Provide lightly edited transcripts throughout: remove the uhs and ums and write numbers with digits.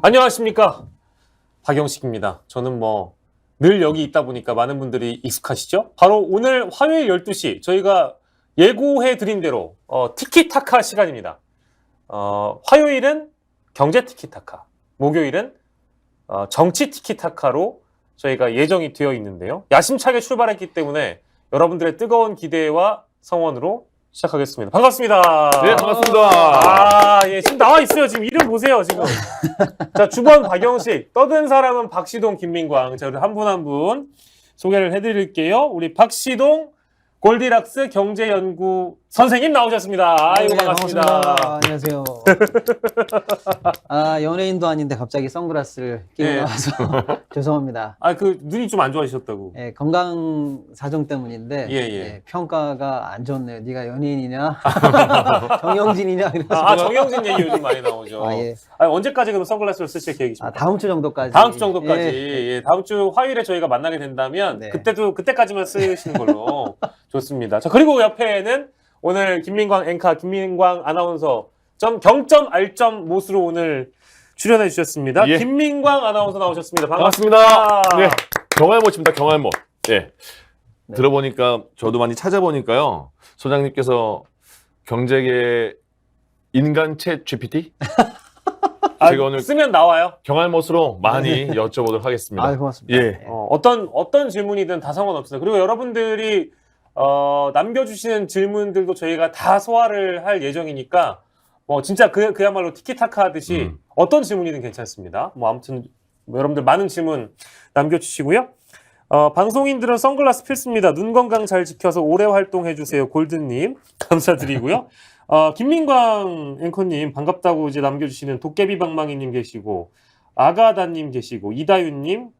안녕하십니까, 박영식입니다. 저는 늘 여기 있다 보니까 많은 분들이 익숙하시죠? 바로 오늘 화요일 12시 저희가 예고해 드린 대로 티키타카 시간입니다. 화요일은 경제 티키타카, 목요일은 정치 티키타카로 저희가 예정이 되어 있는데요. 야심차게 출발했기 때문에 여러분들의 뜨거운 기대와 성원으로 시작하겠습니다. 반갑습니다. 네, 반갑습니다. 예, 지금 나와 있어요. 지금 이름 보세요, 지금. 자, 주번 박영식, 떠든 사람은 박시동, 김민광. 자, 우리 한 분 한 분 소개를 해드릴게요. 우리 박시동 골디락스 경제연구 선생님 나오셨습니다. 아이고, 네, 반갑습니다. 안녕하세요. 연예인도 아닌데 갑자기 선글라스를 끼고 네. 나와서 죄송합니다. 눈이 좀 안 좋아지셨다고. 예, 건강 사정 때문인데 예. 평가가 안 좋네요. 네가 연예인이냐? 정영진이냐? 그래서 정영진 얘기 요즘 많이 나오죠. 예. 언제까지 그럼 선글라스를 쓰실 계획이십니까? 다음 주 정도까지. 다음 주 정도까지. 예. 예, 다음 주 화요일에 저희가 만나게 된다면 네. 그때까지만 쓰시는 걸로 좋습니다. 자, 그리고 옆에는 오늘 김민광 앵커, 김민광 아나운서 경점 알점 못으로 오늘 출연해 주셨습니다. 예. 김민광 아나운서 나오셨습니다. 반갑습니다. 네, 경할못입니다. 경할못. 예. 네. 들어보니까 저도 많이 찾아보니까요. 소장님께서 경제계 인간 챗 GPT? 제가 오늘 쓰면 나와요. 경할못으로 많이 여쭤보도록 하겠습니다. 고맙습니다. 예. 어떤 질문이든 다 상관없어요. 그리고 여러분들이 남겨주시는 질문들도 저희가 다 소화를 할 예정이니까 진짜 그야말로 티키타카 하듯이 어떤 질문이든 괜찮습니다. 아무튼 여러분들 많은 질문 남겨주시고요. 방송인들은 선글라스 필수입니다. 눈 건강 잘 지켜서 오래 활동해주세요. 골든님 감사드리고요. 김민광 앵커님 반갑다고 이제 남겨주시는 도깨비방망이님 계시고 아가다님 계시고 이다윤님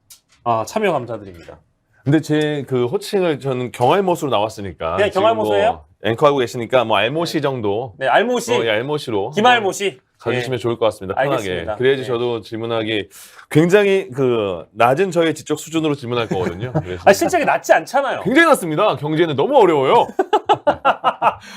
참여 감사드립니다. 근데 제 그 호칭을 저는 경할못으로 나왔으니까. 그냥 지금 경할못이에요? 앵커하고 계시니까 알못이 정도. 네, 알못이 예, 알못이로. 김알못이 가주시면 좋을 것 같습니다. 편하게. 알겠습니다. 그래야지 네. 저도 질문하기 굉장히 낮은 저의 지적 수준으로 질문할 거거든요. 그래서 실제 낮지 않잖아요. 굉장히 낮습니다. 경제는 너무 어려워요.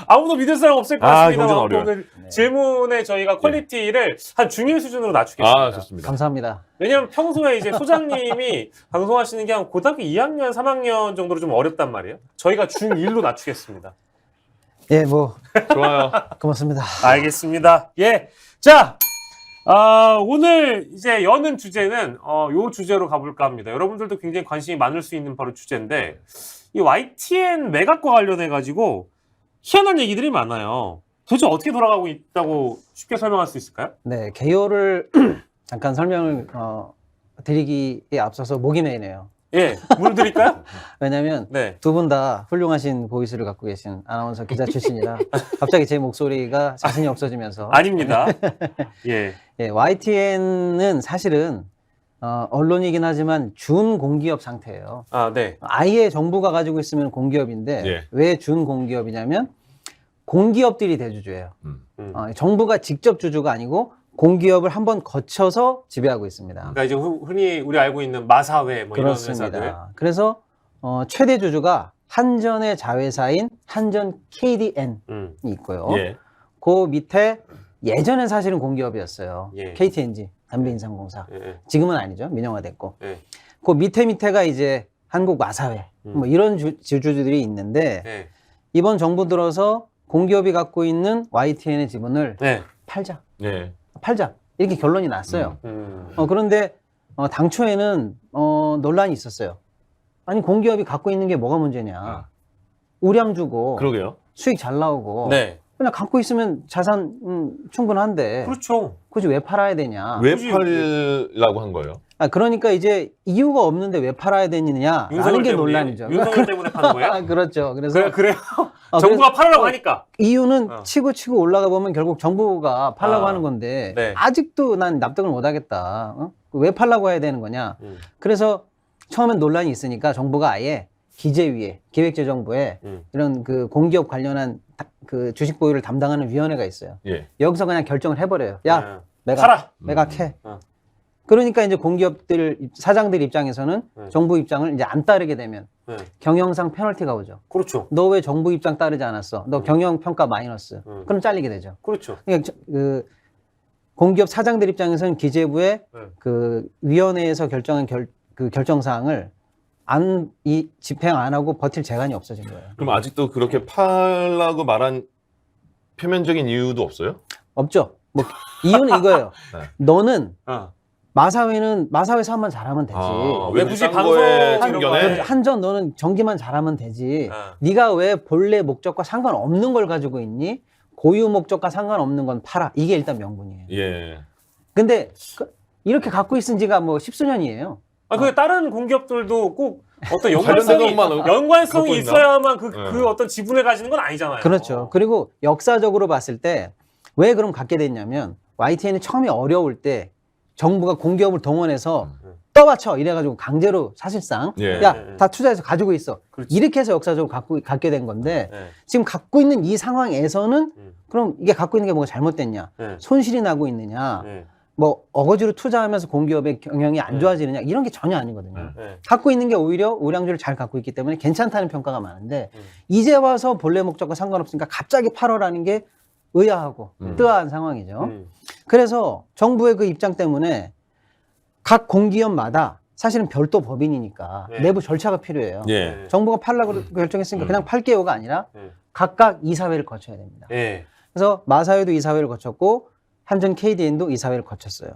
아무도 믿을 사람 없을 것 경제는 같습니다. 어려워요. 오늘 질문의 저희가 퀄리티를 한 중일 수준으로 낮추겠습니다. 좋습니다. 감사합니다. 왜냐면 평소에 이제 소장님이 방송하시는 게 한 고등학교 2학년, 3학년 정도로 좀 어렵단 말이에요. 저희가 중1로 낮추겠습니다. 예, 좋아요. 고맙습니다. 알겠습니다. 예. 자, 오늘 이제 여는 주제는 요 주제로 가볼까 합니다. 여러분들도 굉장히 관심이 많을 수 있는 바로 주제인데 이 YTN 매각과 관련해가지고 희한한 얘기들이 많아요. 도대체 어떻게 돌아가고 있다고 쉽게 설명할 수 있을까요? 네, 개요를 잠깐 설명을 드리기에 앞서서 목이 메이네요. 예, 물 드릴까요? 왜냐면 네. 두 분 다 훌륭하신 보이스를 갖고 계신 아나운서 기자 출신이라 갑자기 제 목소리가 자신이 없어지면서 아닙니다. 예. 예, YTN은 사실은 언론이긴 하지만 준공기업 상태예요. 네. 아예 정부가 가지고 있으면 공기업인데 예. 왜 준공기업이냐면 공기업들이 대주주예요. 정부가 직접 주주가 아니고 공기업을 한번 거쳐서 지배하고 있습니다. 그러니까 이제 흔히 우리 알고 있는 마사회 이런 회사들. 그렇습니다. 그래서 최대 주주가 한전의 자회사인 한전 KDN이 있고요. 예. 그 밑에 예전엔 사실은 공기업이었어요. 예. KTNG 담배인상공사. 예. 지금은 아니죠. 민영화됐고. 예. 그 밑에가 이제 한국 마사회. 이런 주주들이 있는데 예. 이번 정부 들어서 공기업이 갖고 있는 YTN의 지분을 네. 팔자. 예. 팔자. 이렇게 결론이 났어요. 음. 그런데 당초에는 논란이 있었어요. 아니 공기업이 갖고 있는 게 뭐가 문제냐. 우량 주고 그러게요. 수익 잘 나오고 네. 그냥 갖고 있으면 자산 충분한데 그렇죠. 굳이 왜 팔아야 되냐. 왜 팔라고 한 거예요? 그러니까 이제 이유가 없는데 왜 팔아야 되느냐라는 게 논란이죠. 윤석열 때문에 파는 거예요? 그렇죠. 그래서 그래요? 정부가 팔으라고 하니까. 이유는 치고 올라가 보면 결국 정부가 팔라고 아, 하는 건데 네. 아직도 난 납득을 못 하겠다. 왜 팔라고 해야 되는 거냐. 그래서 처음엔 논란이 있으니까 정부가 아예 기재위에 기획재정부에 이런 그 공기업 관련한 그 주식 보유를 담당하는 위원회가 있어요. 예. 여기서 그냥 결정을 해버려요. 야, 팔아. 매각해. 그러니까 이제 공기업들 사장들 입장에서는 정부 입장을 이제 안 따르게 되면 경영상 페널티가 오죠. 그렇죠. 너 왜 정부 입장 따르지 않았어? 너 경영 평가 마이너스. 그럼 잘리게 되죠. 그렇죠. 그러니까 공기업 사장들 입장에서는 기재부의 네. 그 위원회에서 결정한 그 결정사항을 집행 안 하고 버틸 재간이 없어진 거예요. 그럼 아직도 그렇게 팔라고 말한 표면적인 이유도 없어요? 없죠. 뭐 이유는 이거예요. 네. 너는 어. 마사회 사업만 잘하면 되지. 왜 굳이 딴 방송 거에 하는 참견해? 거야? 한전 너는 전기만 잘하면 되지. 어. 네가 왜 본래 목적과 상관없는 걸 가지고 있니? 고유 목적과 상관없는 건 팔아. 이게 일단 명분이에요. 예. 근데 이렇게 갖고 있은 지가 뭐 십수년이에요. 아, 그 다른 공기업들도 꼭 어떤 관련된 연관성이 것만 연관성이 갖고 있나? 있어야만 그 네. 어떤 지분을 가지는 건 아니잖아요. 그렇죠. 그리고 역사적으로 봤을 때 왜 그럼 갖게 됐냐면 YTN이 처음에 어려울 때 정부가 공기업을 동원해서 떠받쳐 이래가지고 강제로 사실상 예. 야, 다 투자해서 가지고 있어. 그렇지. 이렇게 해서 역사적으로 갖게 된 건데 네. 지금 갖고 있는 이 상황에서는 음. 그럼 이게 갖고 있는 게 뭐가 잘못됐냐? 네. 손실이 나고 있느냐? 네. 뭐 어거지로 투자하면서 공기업의 경영이 안 좋아지느냐? 이런 게 전혀 아니거든요. 네. 갖고 있는 게 오히려 우량주를 잘 갖고 있기 때문에 괜찮다는 평가가 많은데 이제 와서 본래 목적과 상관없으니까 갑자기 팔어라는 게 의아하고 뜨아한 상황이죠. 그래서 정부의 그 입장 때문에 각 공기업마다 사실은 별도 법인이니까 네. 내부 절차가 필요해요. 예. 정부가 팔라고 결정했으니까 그냥 팔게요가 아니라 네. 각각 이사회를 거쳐야 됩니다. 네. 그래서 마사회도 이사회를 거쳤고 한전 KDN도 이사회를 거쳤어요.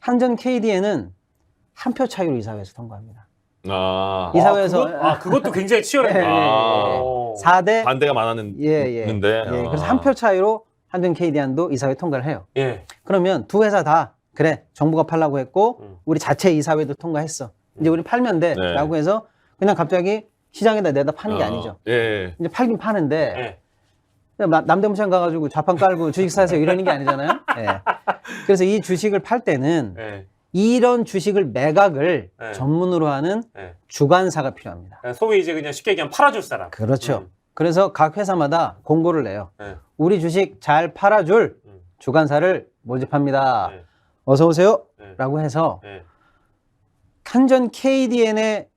한전 KDN은 한 표 차이로 이사회에서 통과합니다. 아. 이사회에서 그것도 굉장히 치열했네. 예, 예, 예. 오. 4대 반대가 많았는데. 예. 그래서 한 표 차이로 한전 KDN도 이사회 통과를 해요. 예. 그러면 두 회사 다 그래 정부가 팔라고 했고 우리 자체 이사회도 통과했어. 이제 우리 팔면 돼라고 해서 그냥 갑자기 시장에다 내다 파는 게 아니죠. 예. 이제 팔긴 파는데 예. 그냥 남대문시장 가가지고 좌판 깔고 주식 사세요 이러는 게 아니잖아요. 예. 그래서 이 주식을 팔 때는 예. 이런 주식을 매각을 네. 전문으로 하는 예. 주관사가 필요합니다. 소위 이제 그냥 쉽게 얘기하면 팔아줄 사람. 그렇죠. 그래서 각 회사마다 공고를 내요. 예. 우리 주식 잘 팔아줄 주관사를 모집합니다. 네. 어서 오세요. 네. 라고 해서 예. 한전 KDN의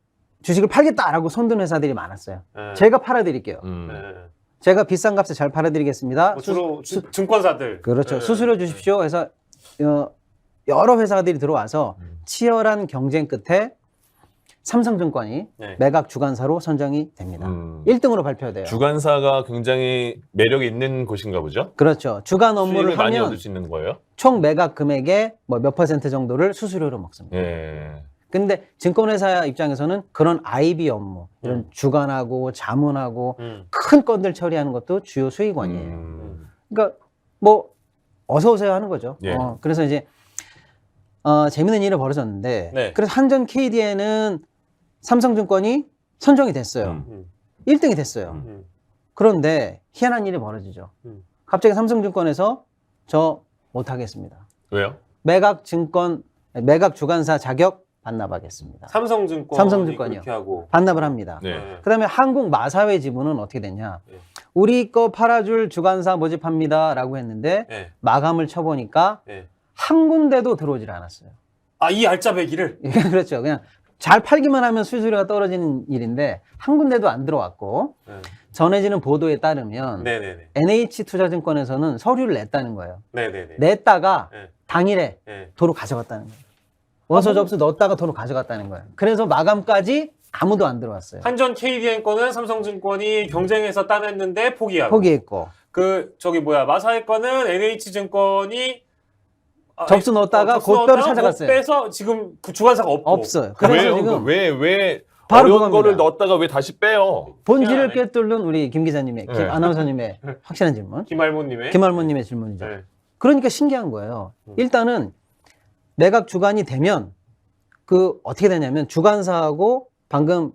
주식을 팔겠다라고 손든 회사들이 많았어요. 예. 제가 팔아드릴게요. 예. 제가 비싼 값에 잘 팔아드리겠습니다. 뭐 주로 증권사들. 그렇죠. 예. 수수료 주십시오. 해서 여러 회사들이 들어와서 치열한 경쟁 끝에 삼성증권이 네. 매각 주관사로 선정이 됩니다. 1등으로 발표돼요. 주관사가 굉장히 매력이 있는 곳인가 보죠? 그렇죠. 주간 업무를 수익을 많이 하면 얻을 수 있는 거예요? 총 매각 금액의 뭐 몇 퍼센트 정도를 수수료로 먹습니다. 예. 근데 증권회사 입장에서는 그런 IB 업무, 이런 주관하고 자문하고 큰 건들 처리하는 것도 주요 수익원이에요. 그러니까 뭐 어서 오세요 하는 거죠. 예. 그래서 이제 재밌는 일이 벌어졌는데 네. 그래서 한전 KDN은 삼성증권이 선정이 됐어요. 1등이 됐어요. 그런데 희한한 일이 벌어지죠. 갑자기 삼성증권에서 저 못하겠습니다. 왜요? 매각 주관사 자격 반납하겠습니다. 삼성증권이요. 그렇게 하고. 반납을 합니다. 네. 그다음에 한국 마사회 지분은 어떻게 됐냐? 네. 우리 거 팔아줄 주관사 모집합니다라고 했는데 네. 마감을 쳐보니까 네. 한 군데도 들어오질 않았어요. 아, 이 알짜배기를. 그렇죠. 그냥 잘 팔기만 하면 수수료가 떨어지는 일인데 한 군데도 안 들어왔고 네. 전해지는 보도에 따르면 네네네. NH투자증권에서는 서류를 냈다는 거예요. 네네네. 냈다가 네. 당일에 네. 도로 가져갔다는 거예요. 원서 접수 넣었다가 도로 가져갔다는 거예요. 그래서 마감까지 아무도 안 들어왔어요. 한전 KDN 거는 삼성증권이 경쟁해서 따냈는데 포기하고. 포기했고 마사회 거는 NH증권이 접수 넣었다가 곧바로 찾아갔어요. 빼서 지금 그 주관사가 없고. 없어요. 그래서 왜요? 지금 왜 바로 어려운 그겁니다. 거를 넣었다가 왜 다시 빼요? 본질을 희한하네. 꿰뚫는 우리 김 기자님의, 네. 아나운서님의 확실한 질문. 김할모님의. 김할모님의 질문이죠. 네. 그러니까 신기한 거예요. 일단은 매각 주관이 되면 어떻게 되냐면 주관사하고 방금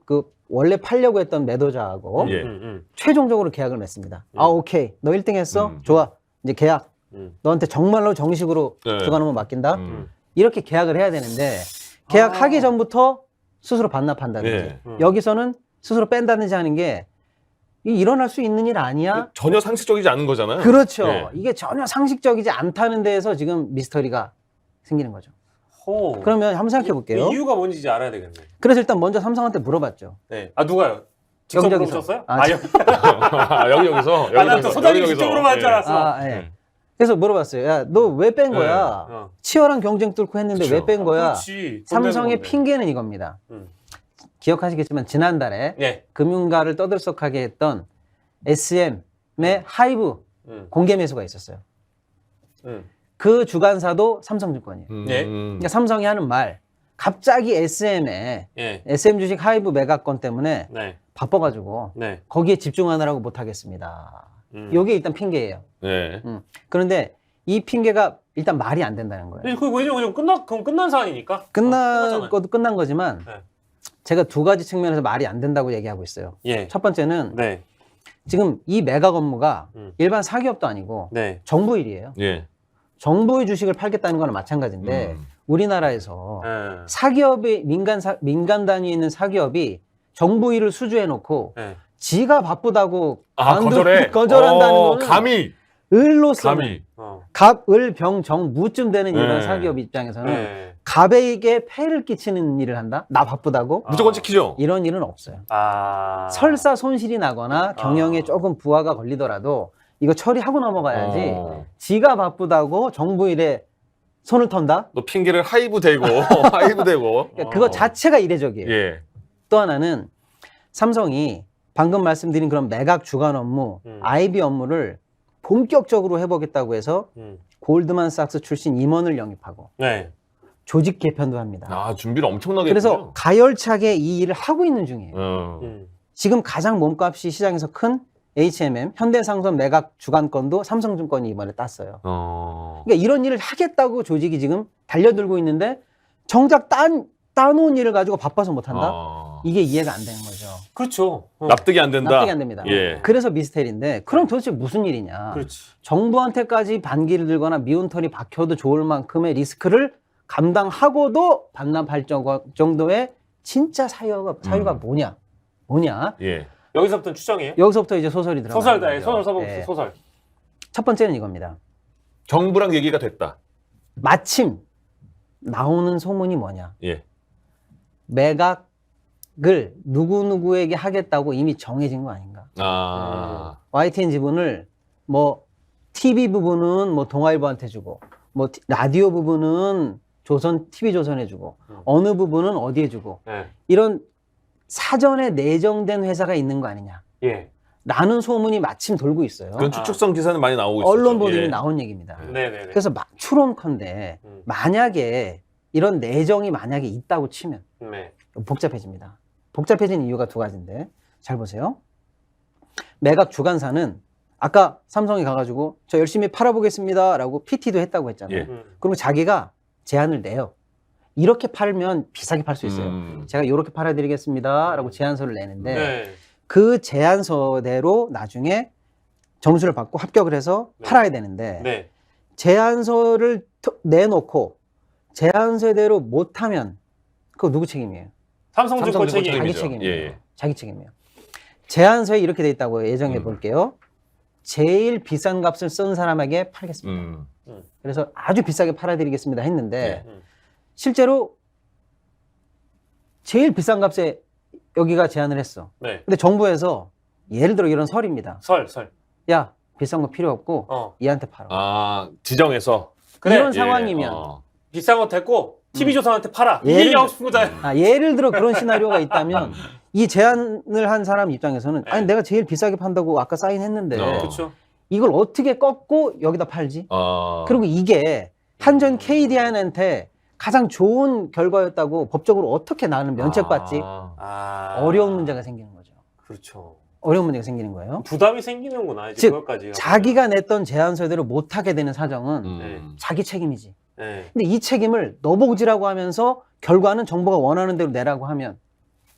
원래 팔려고 했던 매도자하고 예. 최종적으로 계약을 맺습니다. 아, 오케이. 너 1등 했어? 좋아. 이제 계약. 너한테 정말로 정식으로 네. 주관 업무 맡긴다? 이렇게 계약을 해야 되는데 계약하기 전부터 스스로 반납한다든지 예. 여기서는 스스로 뺀다든지 하는 게 일어날 수 있는 일 아니야? 전혀 상식적이지 않은 거잖아요. 그렇죠. 예. 이게 전혀 상식적이지 않다는 데에서 지금 미스터리가 생기는 거죠. 호. 그러면 한번 생각해 볼게요. 이유가 뭔지 이제 알아야 되겠네. 그래서 일단 먼저 삼성한테 물어봤죠. 네. 아, 누가요? 직접 여기저기서. 물어보셨어요? 아, 여기서 난또 소장님 직접 물어봤는 줄 알았어. 예. 그래서 물어봤어요. 야, 너 왜 뺀 거야? 어. 치열한 경쟁 뚫고 했는데 그쵸. 왜 뺀 거야? 그렇지. 돈 삼성의 내는 건데. 핑계는 이겁니다. 음. 기억하시겠지만 지난달에 예. 금융가를 떠들썩하게 했던 SM의 하이브 공개 매수가 있었어요. 그 주관사도 삼성증권이에요. 예. 그러니까 삼성이 하는 말, 갑자기 SM에 예. SM 주식 하이브 매각건 때문에 네. 바빠가지고 네. 거기에 집중하느라고 못하겠습니다. 요게 일단 핑계예요. 네. 그런데 이 핑계가 일단 말이 안 된다는 거예요. 그 왜냐면 그럼 끝난 사안이니까. 끝난 끝났잖아요. 것도 끝난 거지만 네. 제가 두 가지 측면에서 말이 안 된다고 얘기하고 있어요. 예. 첫 번째는 네. 지금 이 매각 업무가 음. 일반 사기업도 아니고 네. 정부 일이에요. 예. 정부의 주식을 팔겠다는 거는 마찬가지인데 우리나라에서 예. 사기업이 민간 단위에 있는 사기업이 정부 일을 수주해 놓고 예. 지가 바쁘다고 거절해. 거절한다는 거는 감히. 을로서는 감히. 갑, 을, 병, 정, 무쯤 되는 일반 네. 사기업 입장에서는 예. 갑에게 폐를 끼치는 일을 한다? 나 바쁘다고? 무조건 찍히죠. 이런 일은 없어요. 아. 설사 손실이 나거나 경영에 조금 부하가 걸리더라도 이거 처리하고 넘어가야지. 지가 바쁘다고 정부 일에 손을 턴다? 너 핑계를 하이브 대고 하이브 대고. 그러니까 그거 자체가 이례적이에요. 예. 또 하나는 삼성이 방금 말씀드린 그런 매각 주간 업무, IB 업무를 본격적으로 해보겠다고 해서 골드만삭스 출신 임원을 영입하고 네. 조직 개편도 합니다. 아, 준비를 엄청나게 그래서 했군요. 가열차게 이 일을 하고 있는 중이에요. 어. 지금 가장 몸값이 시장에서 큰 HMM, 현대상선 매각 주간건도 삼성증권이 이번에 땄어요. 그러니까 이런 일을 하겠다고 조직이 지금 달려들고 있는데 정작 따놓은 일을 가지고 바빠서 못한다? 이게 이해가 안 되는 거죠. 그렇죠. 납득이 안 된다. 납득이 안 됩니다. 예. 그래서 미스테리인데 그럼 도대체 무슨 일이냐. 그렇지. 정부한테까지 반기를 들거나 미운 털이 박혀도 좋을 만큼의 리스크를 감당하고도 반납할 정도의 진짜 사유가 뭐냐. 예. 여기서부터 추정이에요? 여기서부터 이제 소설이 들어가요. 소설다. 소설 써봅시다. 예. 소설. 첫 번째는 이겁니다. 정부랑 얘기가 됐다. 마침 나오는 소문이 뭐냐. 예. 매각을 누구누구에게 하겠다고 이미 정해진 거 아닌가. YTN 지분을 뭐 TV 부분은 뭐 동아일보한테 주고 뭐 라디오 부분은 TV조선에 주고 어느 부분은 어디에 주고 네. 이런 사전에 내정된 회사가 있는 거 아니냐. 예. 라는 소문이 마침 돌고 있어요. 그런 추측성 기사는 많이 나오고 있어요. 언론 보도에 나온 얘기입니다. 네네네. 그래서 추론컨대 만약에 이런 내정이 만약에 있다고 치면 네. 복잡해집니다. 복잡해진 이유가 두 가지인데 잘 보세요. 매각 주간사는 아까 삼성이 가가지고 저 열심히 팔아보겠습니다 라고 PT도 했다고 했잖아요. 예. 그리고 자기가 제안을 내요. 이렇게 팔면 비싸게 팔 수 있어요. 제가 이렇게 팔아드리겠습니다 라고 제안서를 내는데 네. 그 제안서대로 나중에 점수를 받고 합격을 해서 팔아야 되는데 네. 제안서를 내놓고 제안서대로 못하면 그거 누구 책임이에요? 삼성증권 책임. 자기 책임이죠. 책임이에요. 예. 자기 책임이에요. 제안서에 이렇게 돼 있다고 예정해 볼게요. 제일 비싼 값을 쓴 사람에게 팔겠습니다. 그래서 아주 비싸게 팔아드리겠습니다 했는데 실제로 제일 비싼 값에 여기가 제안을 했어. 네. 근데 정부에서 예를 들어 이런 설입니다. 설. 야 비싼 거 필요 없고 얘한테 팔아. 지정해서. 그래. 이런 예. 상황이면 비싼 거 됐고 TV조선한테 팔아. 예를 이게 하고 싶은 거잖아요. 예를 들어 그런 시나리오가 있다면 이 제안을 한 사람 입장에서는 아니 내가 제일 비싸게 판다고 아까 사인했는데 그렇죠. 이걸 어떻게 꺾고 여기다 팔지? 그리고 이게 한전 KDN한테 가장 좋은 결과였다고 법적으로 어떻게 나는 면책받지? 어려운 문제가 생기는 거죠. 그렇죠. 어려운 문제가 생기는 거예요. 부담이 생기는구나. 이제 즉, 그것까지. 자기가 냈던 제안서대로 못하게 되는 사정은 네. 자기 책임이지. 네. 근데 이 책임을 너보지라고 하면서 결과는 정부가 원하는 대로 내라고 하면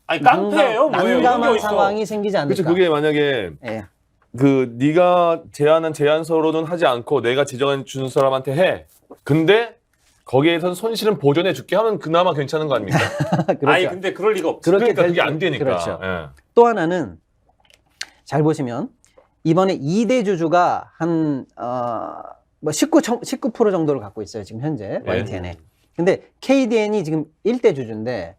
아니 깡패예요. 뭐예요? 난감한 상황이 생기지 않을까. 그렇죠. 그게 만약에 예. 네가 제안한 제안서로는 하지 않고 내가 지정해 준 사람한테 해. 근데 거기에선 손실은 보전해 줄게 하면 그나마 괜찮은 거 아닙니까? 그렇죠. 아니 근데 그럴 리가 없지. 그렇게 그러니까 그게 될 안 되니까. 그렇죠. 예. 또 하나는 잘 보시면 이번에 2대 주주가 한 19% 정도를 갖고 있어요. 지금 현재 YTN에. 근데 KDN이 지금 1대 주주인데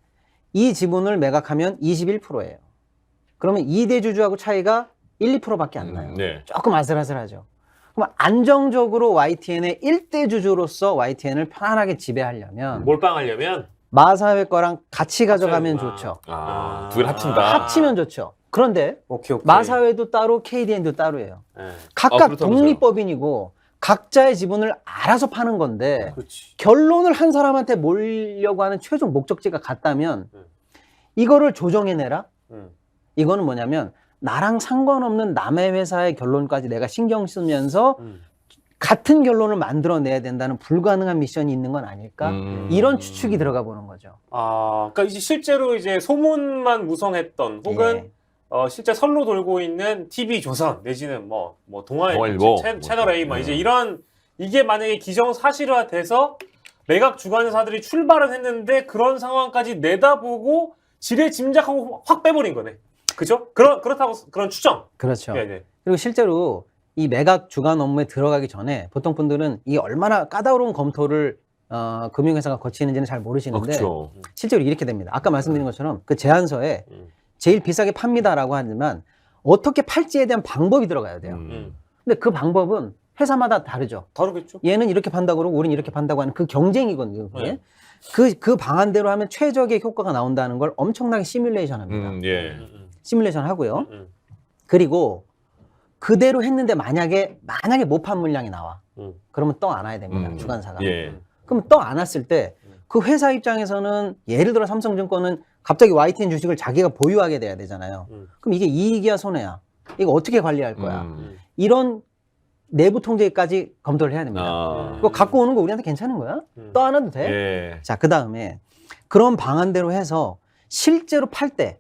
이 지분을 매각하면 21%예요. 그러면 2대 주주하고 차이가 1, 2%밖에 안 나요. 네. 조금 아슬아슬하죠. 그럼 안정적으로 YTN의 1대 주주로서 YTN을 편안하게 지배하려면 몰빵하려면 마사회 거랑 같이 가져가면 합쳐야구나. 좋죠. 두 개를 합친다. 합치면 좋죠. 그런데 오케이. 마사회도 따로 KDN도 따로예요. 네. 각각 그렇다면서요. 독립법인이고 각자의 지분을 알아서 파는 건데 그렇지. 결론을 한 사람한테 몰려고 하는 최종 목적지가 같다면 이거를 조정해내라? 이거는 뭐냐면 나랑 상관없는 남의 회사의 결론까지 내가 신경 쓰면서 같은 결론을 만들어내야 된다는 불가능한 미션이 있는 건 아닐까? 이런 추측이 들어가 보는 거죠. 아, 그러니까 이제 실제로 이제 소문만 무성했던 혹은 예. 실제 선로 돌고 있는 TV조선 내지는 뭐 동아일보, 채널 A 막 이제 이런 이게 만약에 기정사실화돼서 매각 주관사들이 출발을 했는데 그런 상황까지 내다보고 지레 짐작하고 확 빼버린 거네. 그죠? 그렇다고 그런 추정. 그렇죠. 네. 그리고 실제로 이 매각 주관 업무에 들어가기 전에 보통 분들은 이게 얼마나 까다로운 검토를 금융회사가 거치는지는 잘 모르시는데 그렇죠. 실제로 이렇게 됩니다. 아까 말씀드린 것처럼 그 제안서에 제일 비싸게 팝니다라고 하지만 어떻게 팔지에 대한 방법이 들어가야 돼요. 근데 그 방법은 회사마다 다르죠. 다르겠죠. 얘는 이렇게 판다고 그러고 우리는 이렇게 판다고 하는 그 경쟁이거든요. 그게. 네. 그 방안대로 하면 최적의 효과가 나온다는 걸 엄청나게 시뮬레이션 합니다. 예. 시뮬레이션 하고요. 그리고 그대로 했는데 만약에 못 판 물량이 나와. 그러면 떠 안아야 됩니다. 주관사가. 예. 그럼 떠 안았을 때 그 회사 입장에서는 예를 들어 삼성증권은 갑자기 YTN 주식을 자기가 보유하게 돼야 되잖아요. 그럼 이게 이익이야 손해야? 이거 어떻게 관리할 거야? 이런 내부 통제까지 검토를 해야 됩니다. 그거 갖고 오는 거 우리한테 괜찮은 거야? 떠 안아도 돼? 예. 자, 그 다음에 그런 방안대로 해서 실제로 팔 때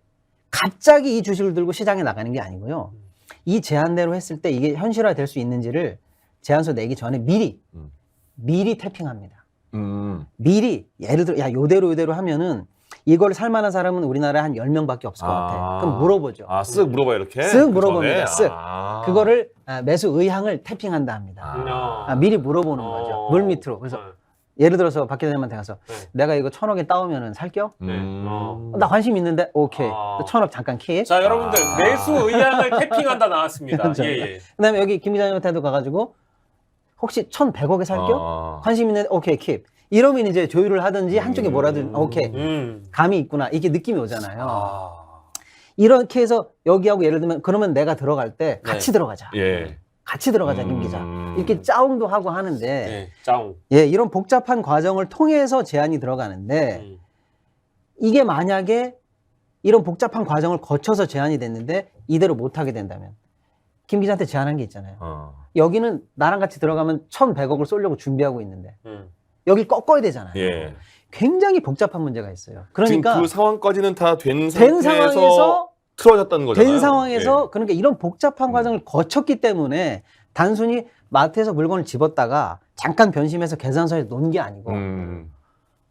갑자기 이 주식을 들고 시장에 나가는 게 아니고요. 이 제안대로 했을 때 이게 현실화 될 수 있는지를 제안서 내기 전에 미리 태핑합니다. 미리 예를 들어 요대로 하면은 이걸 살만한 사람은 우리나라에 한 10명밖에 없을 것 같아. 그럼 물어보죠. 쓱 물어봐요, 이렇게? 쓱 물어봅니다. 그 전에? 쓱. 그거를 매수 의향을 태핑한다 합니다. 미리 물어보는 거죠. 물 밑으로. 그래서 예를 들어서 박 기자님한테 가서 내가 이거 1,000억에 따오면은 살게요? 나 관심 있는데 오케이. 1,000억 잠깐 킵. 자, 여러분들 매수 의향을 태핑한다 나왔습니다. 그렇죠. 예. 그다음에 여기 김 기자님한테도 가가지고 혹시 1,100억에 살게요? 관심 있는데 오케이 킵. 이러면 이제 조율을 하든지 한쪽에 뭐라든 오케이 감이 있구나 이게 느낌이 오잖아요. 이렇게 해서 여기하고 예를 들면 그러면 내가 들어갈 때 같이 들어가자. 예. 같이 들어가자 김 기자. 이렇게 짜웅도 하고 하는데 네, 짜웅. 예, 이런 복잡한 과정을 통해서 제안이 들어가는데 이게 만약에 이런 복잡한 과정을 거쳐서 제안이 됐는데 이대로 못하게 된다면 김 기자한테 제안한 게 있잖아요. 여기는 나랑 같이 들어가면 1,100억을 쏘려고 준비하고 있는데 여길 꺾어야 되잖아요. 예. 굉장히 복잡한 문제가 있어요. 그러니까 지금 그 상황까지는 다 된 된 상태에서 상황에서 틀어졌다는 거잖아요. 된 상황에서 그러니까 이런 복잡한 과정을 거쳤기 때문에 단순히 마트에서 물건을 집었다가 잠깐 변심해서 계산서에 놓은 게 아니고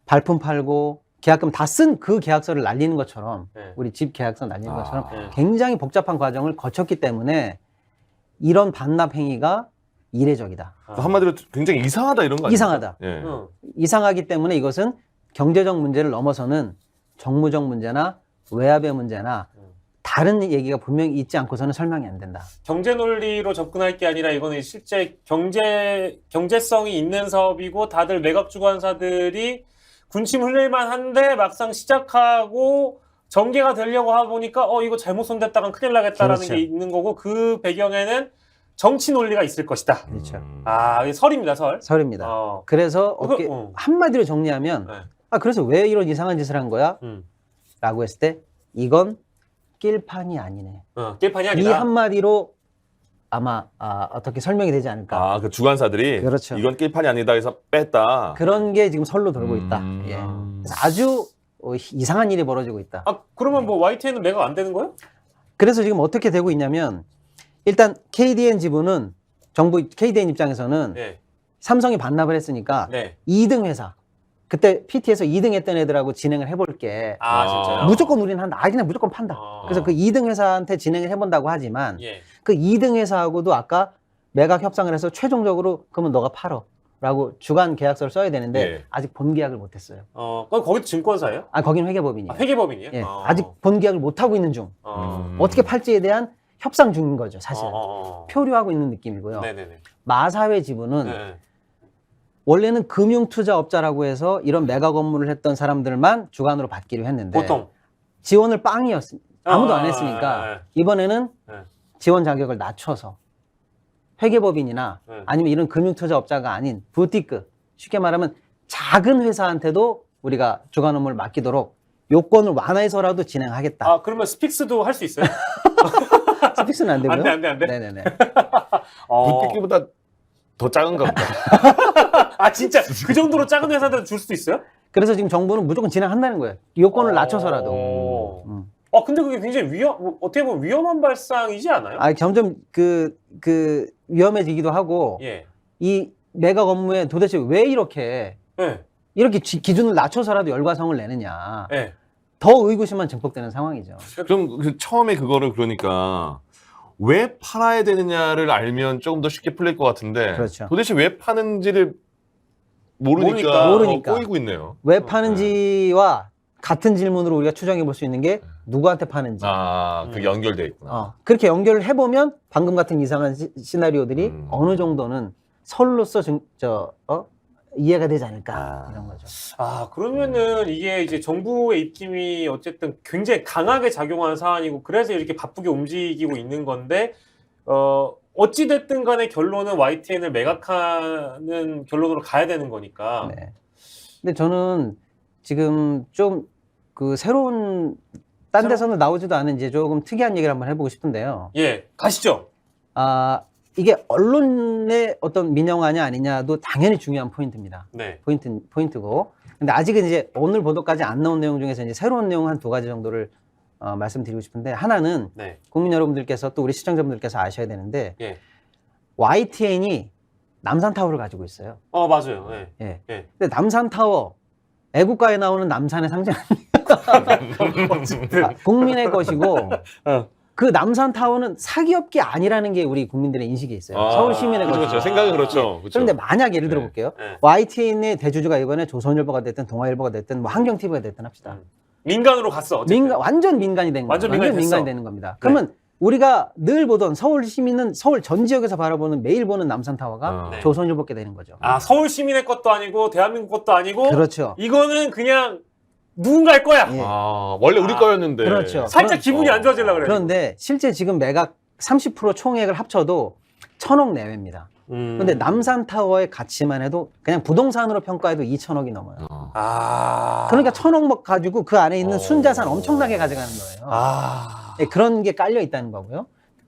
발품 팔고 계약금 다 쓴 그 계약서를 날리는 것처럼 우리 집 계약서 날리는 것처럼 굉장히 복잡한 과정을 거쳤기 때문에 이런 반납 행위가 이례적이다. 한마디로 굉장히 이상하다 이런 거 아니에요? 이상하다. 예. 이상하기 때문에 이것은 경제적 문제를 넘어서는 정무적 문제나 외압의 문제나 다른 얘기가 분명히 있지 않고서는 설명이 안 된다. 경제 논리로 접근할 게 아니라 이거는 실제 경제성이 있는 사업이고 다들 매각 주관사들이 군침 흘릴만 한데 막상 시작하고 전개가 되려고 하다 보니까 이거 잘못 손댔다간 큰일 나겠다라는 그렇죠. 게 있는 거고 그 배경에는 정치 논리가 있을 것이다. 그렇죠. 이게 설입니다, 설. 설입니다. 그래서 한마디로 정리하면 그래서 왜 이런 이상한 짓을 한 거야? 라고 했을 때 이건 낄판이 아니네. 낄판이 이 아니다. 한마디로 아마 어떻게 설명이 되지 않을까. 그 주관사들이 그렇죠. 이건 낄판이 아니다 해서 뺐다. 그런 게 지금 설로 돌고 있다. 예. 그래서 아주 이상한 일이 벌어지고 있다. 그러면 뭐 YTN은 매각 안 되는 거예요? 그래서 지금 어떻게 되고 있냐면 일단 KDN 지분은 정부 KDN 입장에서는 네. 삼성이 반납을 했으니까 네. 2등 회사. 그때 PT에서 2등 했던 애들하고 진행을 해볼게. 진짜요? 무조건 우리는 한다. 그냥 무조건 판다. 그래서 그 2등 회사한테 진행을 해본다고 하지만 그 2등 회사하고도 아까 매각 협상을 해서 최종적으로 그러면 너가 팔어. 라고 주간 계약서를 써야 되는데 아직 본 계약을 못했어요. 거기도 증권사예요? 거긴 회계법인이에요. 회계법인이에요? 예, 아직 본 계약을 못하고 있는 중. 어떻게 팔지에 대한 협상 중인 거죠, 사실. 표류하고 있는 느낌이고요. 네네네. 마사회 지분은 네. 원래는 금융투자업자라고 해서 이런 매각 업무를 했던 사람들만 주관으로 받기로 했는데 보통 지원을 빵이었습니다. 아무도 안 아, 했으니까 이번에는 네. 지원 자격을 낮춰서 회계법인이나 네. 아니면 이런 금융투자업자가 아닌 부티크, 쉽게 말하면 작은 회사한테도 우리가 주관 업무를 맡기도록 요건을 완화해서라도 진행하겠다. 아 그러면 스픽스도 할 수 있어요? 스픽스는 안 되고요. 안 돼. 네네네. 부티키보다 더 작은가 보다. 아 진짜 그 정도로 작은 회사한테 줄 수도 있어요? 그래서 지금 정부는 무조건 진행한다는 거예요. 요건을 낮춰서라도. 근데 그게 굉장히 어떻게 보면 위험한 발상이지 않아요? 아, 점점 그 위험해지기도 하고 예. 이 매각 업무에 도대체 왜 이렇게 예. 기준을 낮춰서라도 열과성을 내느냐. 예. 더 의구심만 증폭되는 상황이죠. 그럼 처음에 그거를 그러니까 왜 팔아야 되느냐를 알면 조금 더 쉽게 풀릴 것 같은데 그렇죠. 도대체 왜 파는지를 모르니까 모르니까. 꼬이고 있네요. 왜 파는지와 같은 질문으로 우리가 추정해 볼 수 있는 게 누구한테 파는지. 그 연결돼 있구나. 그렇게 연결을 해보면 방금 같은 이상한 시나리오들이 어느 정도는 설로서 이해가 되지 않을까 이런 거죠. 아 그러면은 이게 이제 정부의 입김이 어쨌든 굉장히 강하게 작용하는 사안이고 그래서 이렇게 바쁘게 움직이고 있는 건데 어찌 됐든 간에 결론은 YTN을 매각하는 결론으로 가야 되는 거니까. 네. 근데 저는 지금 좀 그 새로운 딴 데서는 나오지도 않은 이제 조금 특이한 얘기를 한번 해보고 싶은데요. 예, 가시죠. 이게 언론의 어떤 민영화냐 아니냐도 당연히 중요한 포인트입니다. 네. 포인트고. 근데 아직은 이제 오늘 보도까지 안 나온 내용 중에서 이제 새로운 내용 한 두 가지 정도를 말씀드리고 싶은데 하나는 네. 국민 여러분들께서 또 우리 시청자분들께서 아셔야 되는데 예. YTN이 남산타워를 가지고 있어요. 맞아요. 예. 예. 예. 근데 남산타워 애국가에 나오는 남산의 상징 국민의 것이고 그 남산타워는 사기업계 아니라는 게 우리 국민들의 인식이 있어요. 서울 시민의 것이죠. 그렇죠. 생각은 그렇죠. 그렇죠. 그런데 만약 예를 들어볼게요. 네. YTN의 대주주가 이번에 조선일보가 됐든 동아일보가 됐든 뭐 한경TV가 됐든 합시다. 민간으로 갔어. 어쨌든. 완전 민간이 된 거예요. 완전 민간이 됐어. 되는 겁니다. 그러면 우리가 늘 보던 서울 시민은 서울 전 지역에서 바라보는 매일 보는 남산타워가 네. 조선일보께 되는 거죠. 서울 시민의 것도 아니고 대한민국 것도 아니고 그렇죠. 이거는 그냥 누군가일 거야. 예. 원래 우리 거였는데. 그렇죠. 살짝 기분이 안 좋아지려고 그래. 그런데 실제 지금 매각 30% 총액을 합쳐도 1,000억 내외입니다. 그런데 남산타워의 가치만 해도 그냥 부동산으로 평가해도 2,000억이 넘어요. 그러니까 1,000억 가지고 그 안에 있는 순자산 엄청나게 가져가는 거예요. 예, 그런 게 깔려 있다는 거고요.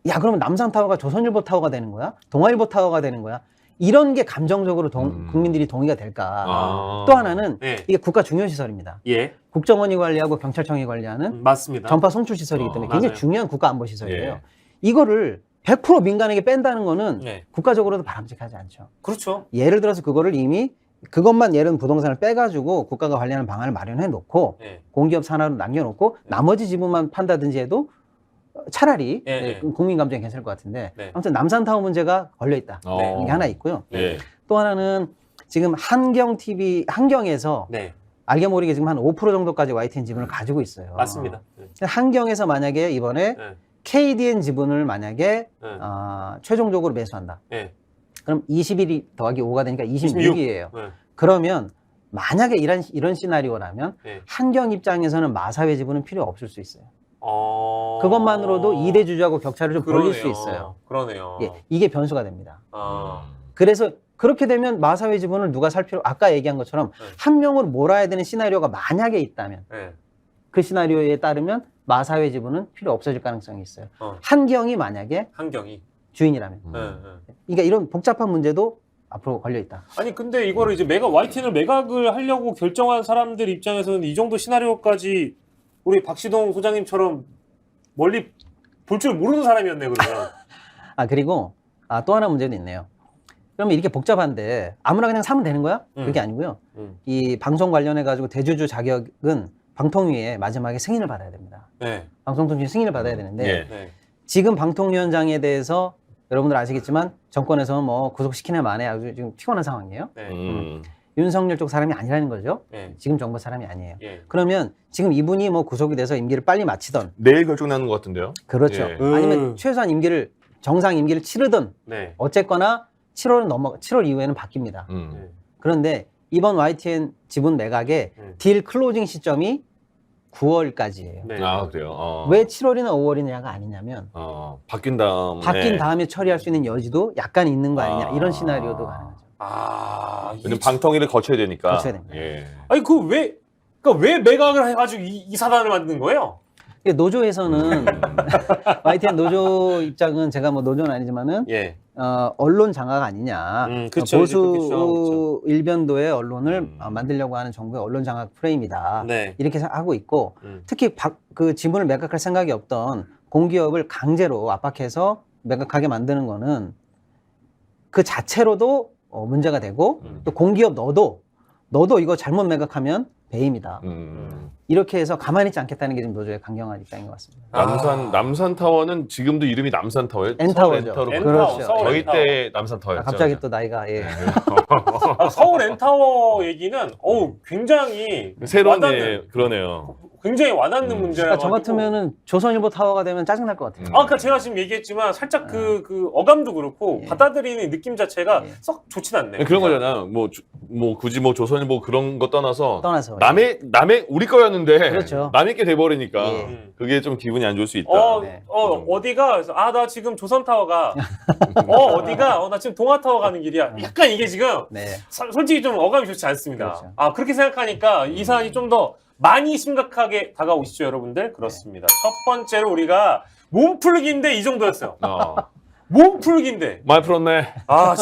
야, 그러면 남산타워가 조선일보 타워가 되는 거야? 동아일보 타워가 되는 거야? 이런 게 감정적으로 국민들이 동의가 될까? 또 하나는 네. 이게 국가 중요시설입니다. 예. 국정원이 관리하고 경찰청이 관리하는 맞습니다. 전파 송출 시설이기 때문에 굉장히 맞아요. 중요한 국가 안보 시설이에요. 예. 이거를 100% 민간에게 뺀다는 거는 네. 국가적으로도 바람직하지 않죠. 그렇죠. 예를 들어서 그거를 이미 그것만 예를 부동산을 빼가지고 국가가 관리하는 방안을 마련해 놓고 네. 공기업 산하로 남겨놓고 나머지 지분만 판다든지 해도 차라리 네. 국민 감정이 괜찮을 것 같은데 네. 아무튼 남산타워 문제가 걸려있다. 네. 이게 하나 있고요. 예. 또 하나는 지금 한경에서 네. 알게 모르게 지금 한 5% 정도까지 YTN 지분을 가지고 있어요. 맞습니다. 네. 한경에서 만약에 이번에 네. KDN 지분을 만약에 네. 최종적으로 매수한다. 네. 그럼 21이 더하기 5가 되니까 26이에요. 네. 그러면 만약에 이런 시나리오라면 네. 한경 입장에서는 마사회 지분은 필요 없을 수 있어요. 그것만으로도 2대 주주하고 격차를 좀 벌릴 수 있어요. 그러네요. 예, 이게 변수가 됩니다. 아. 그래서 그렇게 되면 마사회 지분을 누가 살 필요, 아까 얘기한 것처럼 네. 한 명으로 몰아야 되는 시나리오가 만약에 있다면 네. 그 시나리오에 따르면 마사회 지분은 필요 없어질 가능성이 있어요. 어. 한경이 만약에 한경이. 주인이라면. 네, 네. 그러니까 이런 복잡한 문제도 앞으로 걸려 있다. 아니 근데 이거를 이제 YTN을 매각을 하려고 결정한 사람들 입장에서는 이 정도 시나리오까지 우리 박시동 소장님처럼 멀리 볼 줄 모르는 사람이었네 그러면. 그리고 또 하나 문제도 있네요. 그러면 이렇게 복잡한데 아무나 그냥 사면 되는 거야? 그게 아니고요. 이 방송 관련해 가지고 대주주 자격은 방통위에 마지막에 승인을 받아야 됩니다. 네. 방송통신 승인을 받아야 되는데 예. 네. 지금 방통위원장에 대해서 여러분들 아시겠지만 정권에서는 뭐 구속시키는 만에 아주 지금 피곤한 상황이에요. 네. 윤석열 쪽 사람이 아니라는 거죠. 네. 지금 정부 사람이 아니에요. 예. 그러면 지금 이분이 뭐 구속이 돼서 임기를 빨리 마치던 내일 결정 나는 것 같은데요. 그렇죠. 예. 아니면 최소한 정상 임기를 치르든 네. 어쨌거나 7월 7월 이후에는 바뀝니다. 네. 그런데 이번 YTN 지분 매각의 딜 클로징 시점이 9월까지예요. 네. 아, 그래요? 왜 7월이나 5월이냐가 아니냐면 바뀐 다음. 바뀐 다음에 처리할 수 있는 여지도 약간 있는 거 아니냐 이런 시나리오도 가능하죠. 왜냐면 방통위를 거쳐야 되니까. 거쳐야 됩니다. 예. 아니 그러니까 왜 매각을 해가지고 이 사단을 만든 거예요? 이게 노조에서는 YTN 노조 입장은 제가 뭐 노조는 아니지만은 예. 언론 장악 아니냐. 그쵸, 이제 그렇게 주장하고 보수 일변도의 언론을 만들려고 하는 정부의 언론 장악 프레임이다. 네. 이렇게 하고 있고 특히 그 지분을 매각할 생각이 없던 공기업을 강제로 압박해서 매각하게 만드는 거는 그 자체로도 문제가 되고 또 공기업 너도 이거 잘못 매각하면 배임이다. 이렇게 해서 가만히 있지 않겠다는 게 지금 노조의 강경한 입장인 것 같습니다. 남산 타워는 지금도 이름이 남산 타워예요? N타워죠. 서울 N타워로. 그렇죠. 서울 저희 N타워. 때 남산 타워였죠. 갑자기 또 나이가 예. 서울 N타워 얘기는 굉장히 새로운 와닿는, 그러네요. 굉장히 와닿는 문제라. 그러니까 저 같으면은 조선일보 타워가 되면 짜증 날 것 같아요. 그러니까 제가 지금 얘기했지만 살짝 그 어감도 그렇고 예. 받아들이는 느낌 자체가 예. 썩 좋진 않네. 그런 거잖아. 뭐 굳이 뭐 조선일보 그런 거 떠나서 예. 남의 우리 거였는데 그렇죠. 남의 게 돼버리니까 예. 그게 좀 기분이 안 좋을 수 있다. 네. 어디가 그래서 나 지금 조선타워가 어디가 나 지금 동아타워 가는 길이야. 약간 이게 지금 네. 솔직히 좀 어감이 좋지 않습니다. 그렇죠. 그렇게 생각하니까 이 사안이 좀 더 많이 심각하게 다가오시죠, 여러분들. 그렇습니다. 첫 번째로 우리가 몸풀기인데 이 정도였어요. 몸풀기인데. 많이 풀었네.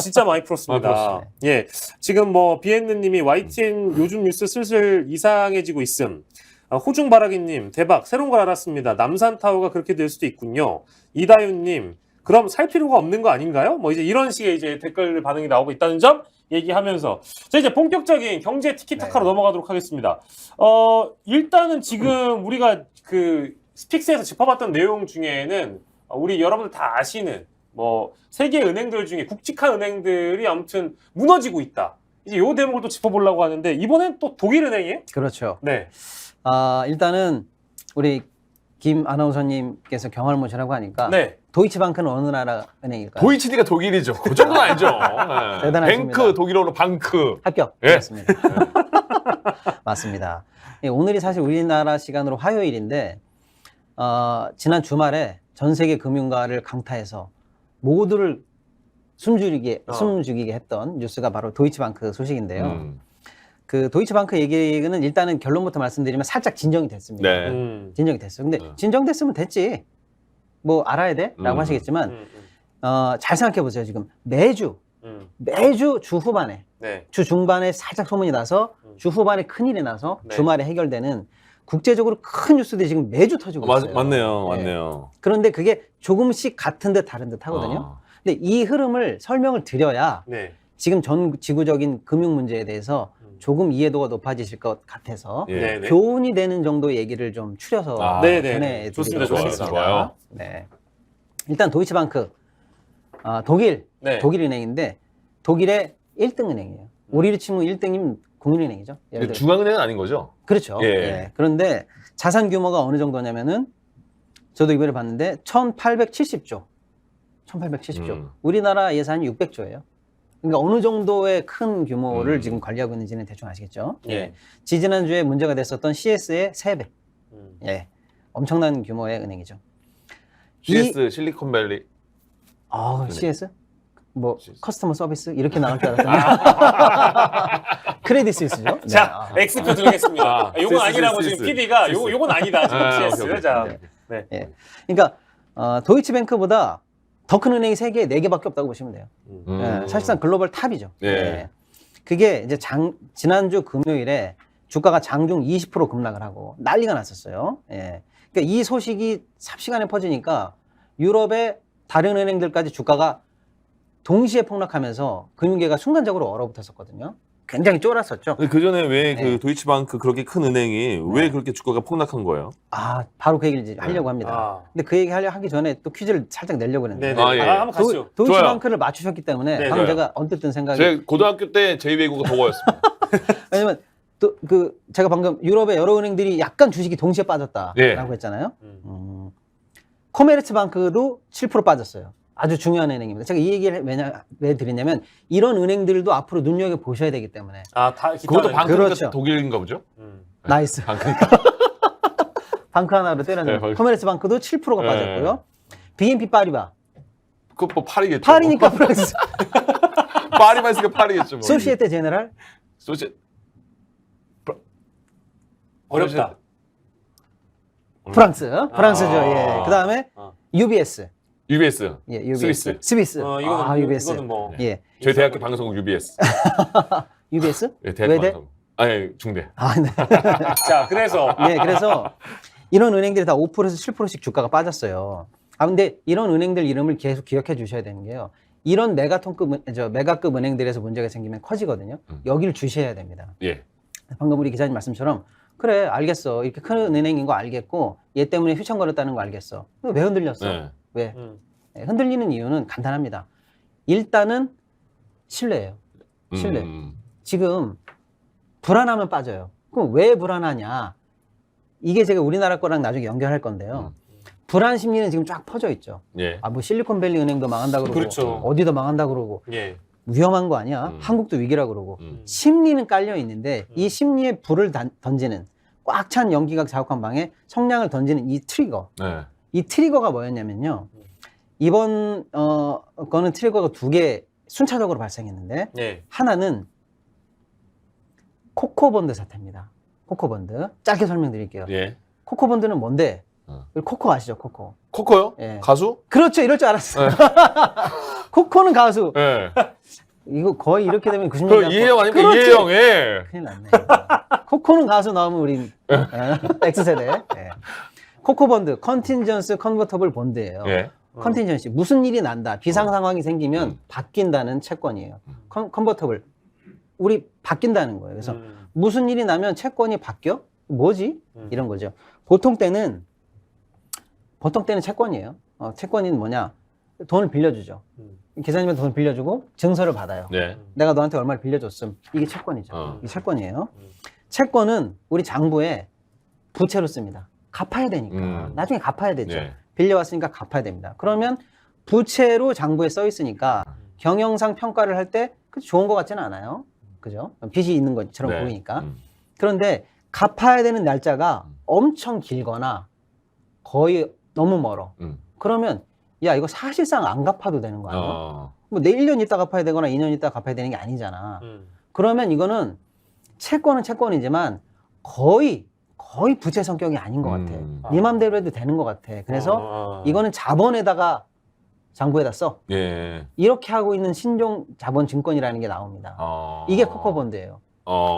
진짜 많이 풀었습니다. 많이 풀었어요. 예. 지금 비엔느님이 YTN 요즘 뉴스 슬슬 이상해지고 있음. 호중바라기님, 대박. 새로운 걸 알았습니다. 남산타워가 그렇게 될 수도 있군요. 이다윤님, 그럼 살 필요가 없는 거 아닌가요? 이제 이런 식의 이제 댓글 반응이 나오고 있다는 점 얘기하면서. 자, 이제 본격적인 경제 티키타카로 넘어가도록 하겠습니다. 일단은 지금 우리가 그 스픽스에서 짚어봤던 내용 중에는 우리 여러분들 다 아시는 세계 은행들 중에 굵직한 은행들이 아무튼 무너지고 있다. 이제 요 대목을 또 짚어보려고 하는데 이번엔 또 독일 은행이에요? 그렇죠. 네. 일단은 우리 김 아나운서님께서 경알못이라고 하니까 네. 도이치방크는 어느 나라 은행일까요? 도이치디가 독일이죠. 그 정도는 알죠. 대단하십니다. 뱅크 독일어로 방크. 합격. 예. 맞습니다. 맞습니다. 오늘이 사실 우리나라 시간으로 화요일인데 지난 주말에 전 세계 금융가를 강타해서 모두를 숨죽이게 했던 뉴스가 바로 도이치방크 소식인데요. 그 도이치방크 얘기는 일단은 결론부터 말씀드리면 살짝 진정이 됐습니다. 네. 진정이 됐어요. 근데 진정됐으면 됐지. 알아야 돼? 라고 하시겠지만 잘 생각해 보세요. 지금 매주 주 후반에 네. 주 중반에 살짝 소문이 나서 주 후반에 큰일이 나서 네. 주말에 해결되는 국제적으로 큰 뉴스들이 지금 매주 터지고 있어요. 맞네요. 그런데 그게 조금씩 같은 듯 다른 듯 하거든요. 근데 이 흐름을 설명을 드려야 네. 지금 전 지구적인 금융 문제에 대해서 조금 이해도가 높아지실 것 같아서 예. 네. 네. 교훈이 되는 정도의 얘기를 좀 추려서 네네. 전해드리도록 좋습니다. 하겠습니다. 좋아요. 네. 일단 도이치방크 독일 네. 은행인데 독일의 1등 은행이에요. 우리로 치면 1등이면 국민은행이죠. 예를 들어. 중앙은행은 아닌 거죠? 그렇죠. 예. 예. 그런데 자산 규모가 어느 정도냐면은 저도 이번에 봤는데 1870조. 우리나라 예산이 600조예요. 그러니까 어느 정도의 큰 규모를 지금 관리하고 있는지는 대충 아시겠죠? 예. 지지난주에 문제가 됐었던 CS의 3배. 예. 엄청난 규모의 은행이죠. CS 실리콘밸리. CS? CS. 커스터머 서비스? 이렇게 나올 줄 알았더니. 크레딧 스위스죠? 네. 자, X표 드리겠습니다. 요건 아니라고 CS. 지금 PD가 요건 아니다. 지금 CS. 오케이. 자. 네. 예. 그러니까 도이치뱅크보다 더 큰 은행이 세계에 4개밖에 없다고 보시면 돼요. 예, 사실상 글로벌 탑이죠. 예. 예. 그게 이제 지난주 금요일에 주가가 장중 20% 급락을 하고 난리가 났었어요. 예. 그러니까 이 소식이 삽시간에 퍼지니까 유럽의 다른 은행들까지 주가가 동시에 폭락하면서 금융계가 순간적으로 얼어붙었었거든요. 굉장히 쫄았었죠. 그 전에 왜 네. 도이치방크 그렇게 큰 은행이 왜 그렇게 주가가 폭락한 거예요? 바로 그 얘기를 이제 하려고 합니다. 근데 그 얘기 하기 전에 또 퀴즈를 살짝 내려고 했는데. 네네. 예. 한번 가시죠. 도이치방크를 맞추셨기 때문에 네, 방금 좋아요. 제가 언뜻 든 생각이. 제 고등학교 때 제2외국어 독어였습니다. 왜냐면 또 제가 방금 유럽의 여러 은행들이 약간 주식이 동시에 빠졌다라고 예. 했잖아요. 코메르츠방크도 7% 빠졌어요. 아주 중요한 은행입니다. 제가 이 얘기를 왜 드리냐면 이런 은행들도 앞으로 눈여겨 보셔야 되기 때문에. 기타 그것도 은행. 방크니까 그렇죠. 독일인가 보죠? 나이스. 방크니까. 방크 하나로 때려내는 네, 코메르스 방크도 7%가 네. 빠졌고요. BNP 파리바. 그거 뭐 파리겠죠. 파리니까 프랑스. 파리만 있으니까 파리겠죠. 뭐. 소시에테 제네랄. 소시 어렵다. 프랑스죠. 아. 예. 그다음에 UBS. UBS. 예, UBS. 스위스. 이거는 UBS. 이거는 뭐. 예. 저희 대학교 방송국 UBS. UBS? 네, 대학 외대? 방송. 아니 중대. 아, 네. 자, 그래서 네, 그래서 이런 은행들이 다 5%에서 7%씩 주가가 빠졌어요. 근데 이런 은행들 이름을 계속 기억해 주셔야 되는 게요. 이런 메가급 은행들에서 문제가 생기면 커지거든요. 여기를 주셔야 됩니다. 예. 방금 우리 기자님 말씀처럼 그래, 알겠어. 이렇게 큰 은행인 거 알겠고 얘 때문에 휘청거렸다는 거 알겠어. 왜 흔들렸어? 네. 왜? 네, 흔들리는 이유는 간단합니다. 일단은 신뢰예요. 신뢰. 지금 불안하면 빠져요. 그럼 왜 불안하냐? 이게 제가 우리나라 거랑 나중에 연결할 건데요. 불안 심리는 지금 쫙 퍼져 있죠. 예. 뭐 실리콘밸리 은행도 망한다 그러고 그렇죠. 어디도 망한다 그러고 예. 위험한 거 아니야? 한국도 위기라 그러고 심리는 깔려 있는데 이 심리에 불을 던지는 꽉 찬 연기각 자욱한 방에 성냥을 던지는 이 트리거. 네. 이 트리거가 뭐였냐면요. 이번 거는 트리거가 2개 순차적으로 발생했는데 예. 하나는 코코본드 사태입니다. 코코본드. 짧게 설명드릴게요. 예. 코코본드는 뭔데? 코코 아시죠? 코코. 코코요? 예. 가수? 그렇죠. 이럴 줄 알았어요. 코코는 가수. 예. 이거 거의 이렇게 되면 90년대. 그 이해영 아닙니까? 그렇지. 이해영. 예. 큰일 났네. 코코는 가수 나오면 우린 X세대. 예. 코코본드, 컨틴전스 컨버터블 본드예요. 예. 컨틴전시 무슨 일이 난다. 비상 상황이 생기면 바뀐다는 채권이에요. 컨버터블. 우리 바뀐다는 거예요. 그래서 무슨 일이 나면 채권이 바뀌어? 뭐지? 이런 거죠. 보통 때는 채권이에요. 채권인 뭐냐? 돈을 빌려주죠. 기사님한테 돈을 빌려주고 증서를 받아요. 네. 내가 너한테 얼마를 빌려줬음. 이게 채권이죠. 이게 채권이에요. 채권은 우리 장부에 부채로 씁니다. 갚아야 되니까. 나중에 갚아야 되죠. 네. 빌려왔으니까 갚아야 됩니다. 그러면 부채로 장부에 써 있으니까 경영상 평가를 할 때 좋은 것 같지는 않아요. 그죠? 빚이 있는 것처럼 네. 보이니까. 그런데 갚아야 되는 날짜가 엄청 길거나 거의 너무 멀어. 그러면 야, 이거 사실상 안 갚아도 되는 거 아니야? 뭐 내 1년 있다 갚아야 되거나 2년 있다 갚아야 되는 게 아니잖아. 그러면 이거는 채권은 채권이지만 거의 부채 성격이 아닌 것 같아. 네 맘대로 해도 되는 것 같아. 그래서 이거는 자본에다가 장부에다 써. 예. 이렇게 하고 있는 신종 자본 증권이라는 게 나옵니다. 이게 코코본드예요.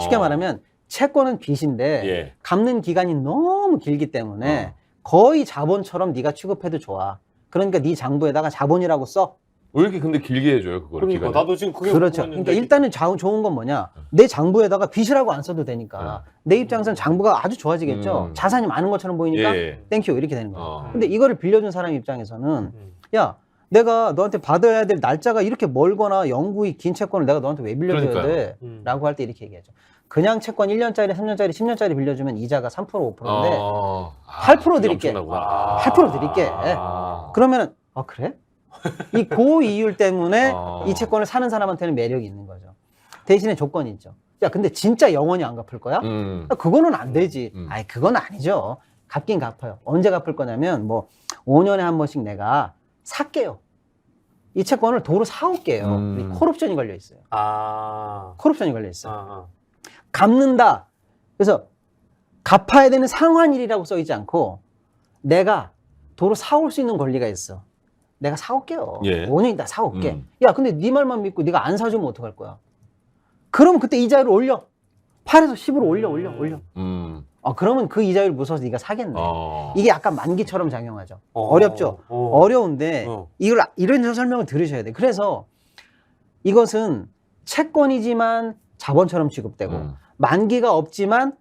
쉽게 말하면 채권은 빚인데 예. 갚는 기간이 너무 길기 때문에 거의 자본처럼 네가 취급해도 좋아. 그러니까 네 장부에다가 자본이라고 써. 왜 이렇게 근데 길게 해줘요, 그거를? 그러니까 기간을? 나도 지금 그게 그렇죠. 궁금했는데 그러니까 일단은 좋은 건 뭐냐? 내 장부에다가 빚이라고 안 써도 되니까 내 입장에서는 장부가 아주 좋아지겠죠. 자산이 많은 것처럼 보이니까 예. 땡큐 이렇게 되는 거예요. 근데 이거를 빌려준 사람 입장에서는 야, 내가 너한테 받아야 될 날짜가 이렇게 멀거나 영구히 긴 채권을 내가 너한테 왜 빌려줘야 그러니까요. 돼? 라고 할 때 이렇게 얘기하죠. 그냥 채권 1년짜리, 3년짜리, 10년짜리 빌려주면 이자가 3%, 5%인데 8% 드릴게. 8% 드릴게. 그러면은 그래? 이 고 이율 때문에 이 채권을 사는 사람한테는 매력이 있는 거죠. 대신에 조건이 있죠. 야, 근데 진짜 영원히 안 갚을 거야? 그거는 안 되지. 아이, 그건 아니죠. 갚긴 갚아요. 언제 갚을 거냐면 뭐 5년에 한 번씩 내가 살게요. 이 채권을 도로 사올게요. 콜옵션이 걸려 있어요. 콜옵션이 걸려 있어요. 갚는다. 그래서 갚아야 되는 상환일이라고 써 있지 않고 내가 도로 사올 수 있는 권리가 있어. 내가 사올게요. 예. 5년 있다 사올게. 야, 근데 네 말만 믿고 네가 안 사주면 어떡할 거야? 그럼 그때 이자율을 올려. 8에서 10으로 올려. 그러면 그 이자율을 무서워서 네가 사겠네. 이게 약간 만기처럼 작용하죠. 어렵죠? 어려운데 이걸 이런 설명을 들으셔야 돼. 그래서 이것은 채권이지만 자본처럼 취급되고 만기가 없지만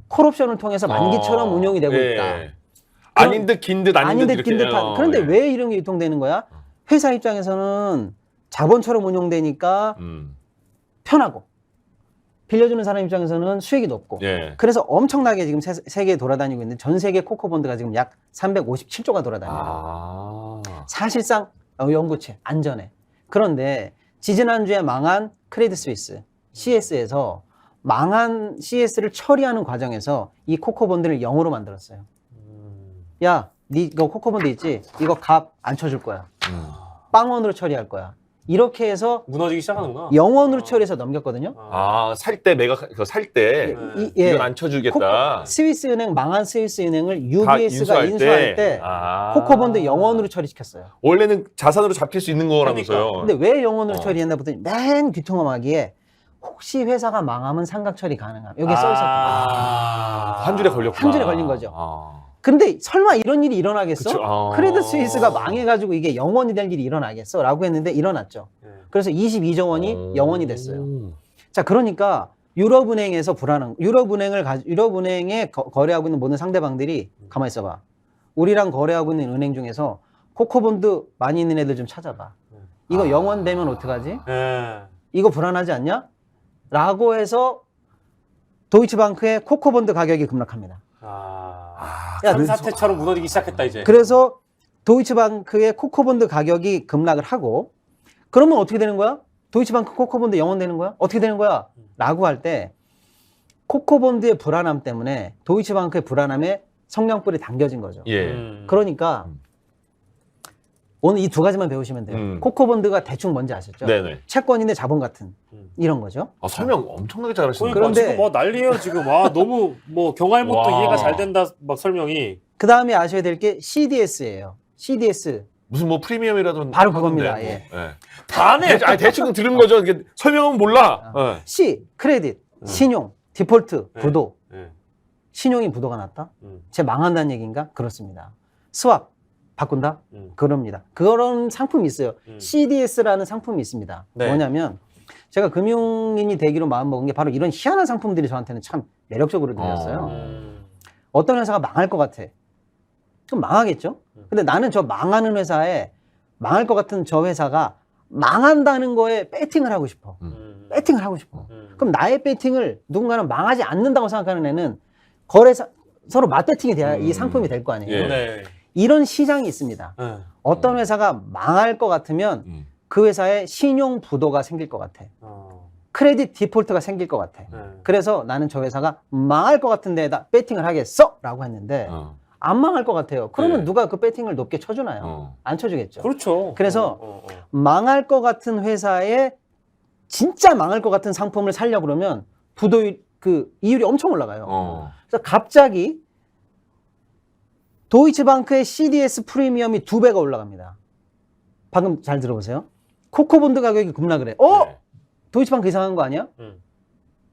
콜옵션을 통해서 만기처럼 운용이 되고 있다. 아닌 듯 긴 듯 아닌 듯 긴 이렇게. 듯한. 그런데 왜 이런 게 유통되는 거야? 회사 입장에서는 자본처럼 운용되니까 편하고 빌려주는 사람 입장에서는 수익이 높고 예. 그래서 엄청나게 지금 세계에 돌아다니고 있는데 전 세계 코코본드가 지금 약 357조가 돌아다녀요. 사실상 연구체 안전해. 그런데 지지난주에 망한 크레딧 스위스 CS에서 망한 CS를 처리하는 과정에서 이 코코본드를 0으로 만들었어요. 야, 네 이거 코코본드 있지? 이거 값 안 쳐줄 거야. 빵원으로 처리할 거야. 이렇게 해서 무너지기 시작하는구나. 0원으로 처리해서 넘겼거든요. 살 때 살 때 예. 이건 안 쳐주겠다. 스위스은행 망한 스위스은행을 다 UBS가 인수할 때 코코본드 0원으로 처리시켰어요. 원래는 자산으로 잡힐 수 있는 거라면서요. 근데 왜 0원으로 처리했나 보더니 맨 귀퉁음하기에 혹시 회사가 망하면 상각 처리 가능함. 여기 써 있었거든요. 한 줄에 걸렸구나. 한 줄에 걸린 거죠. 근데 설마 이런 일이 일어나겠어? 그쵸. 크레딧 스위스가 망해가지고 이게 0원이 될 일이 일어나겠어? 라고 했는데 일어났죠. 그래서 22조 원이 0원이 됐어요. 자, 그러니까 유럽은행에서 불안한, 유럽은행에 거래하고 있는 모든 상대방들이 가만히 있어봐. 우리랑 거래하고 있는 은행 중에서 코코본드 많이 있는 애들 좀 찾아봐. 이거 0원 되면 어떡하지? 이거 불안하지 않냐? 라고 해서 도이치방크의 코코본드 가격이 급락합니다. 산사태처럼 무너지기 시작했다 이제. 그래서 도이치방크의 코코본드 가격이 급락을 하고 그러면 어떻게 되는 거야? 도이치방크 코코본드 0원 되는 거야? 어떻게 되는 거야? 라고 할 때 코코본드의 불안함 때문에 도이치방크의 불안함에 성냥불이 당겨진 거죠. 그러니까 오늘 이 두 가지만 배우시면 돼요. 코코본드가 대충 뭔지 아셨죠? 네네. 채권인의 자본 같은 이런 거죠. 설명 엄청나게 잘하시네요. 그런데 그런데- 지금 뭐 난리예요 지금. 와 너무 뭐 경알못도 와. 이해가 잘 된다 막 설명이. 그 다음에 아셔야 될 게 CDS예요. CDS. 무슨 뭐 프리미엄이라도 바로 하던데, 그겁니다. 뭐. 예. 다네. 대충 들은 거죠. 이게 설명은 몰라. C, 크레딧, 신용, 디폴트, 부도. 네. 신용이 부도가 났다? 쟤 망한다는 얘기인가? 그렇습니다. 스왑, 바꾼다? 그럽니다. 그런 상품이 있어요. CDS라는 상품이 있습니다. 네. 뭐냐면 제가 금융인이 되기로 마음먹은 게 바로 이런 희한한 상품들이 저한테는 참 매력적으로 들렸어요. 어떤 회사가 망할 것 같아. 그럼 망하겠죠? 근데 나는 저 망하는 회사에 망할 것 같은 저 회사가 망한다는 거에 배팅을 하고 싶어. 배팅을 하고 싶어. 그럼 나의 배팅을 누군가는 망하지 않는다고 생각하는 애는 서로 맞배팅이 돼야 이 상품이 될 거 아니에요. 예. 네. 이런 시장이 있습니다. 어떤 회사가 망할 것 같으면 그 회사에 신용 부도가 생길 것 같아. 크레딧 디폴트가 생길 것 같아. 그래서 나는 저 회사가 망할 것 같은 데에다 배팅을 하겠어! 라고 했는데 안 망할 것 같아요. 그러면 네. 누가 그 배팅을 높게 쳐주나요? 안 쳐주겠죠. 그렇죠. 그래서 망할 것 같은 회사에 진짜 망할 것 같은 상품을 살려고 그러면 이율이 엄청 올라가요. 그래서 갑자기 도이치방크의 CDS 프리미엄이 2배가 올라갑니다. 방금 잘 들어보세요. 코코본드 가격이 급락을 해. 네. 도이치방크 이상한 거 아니야?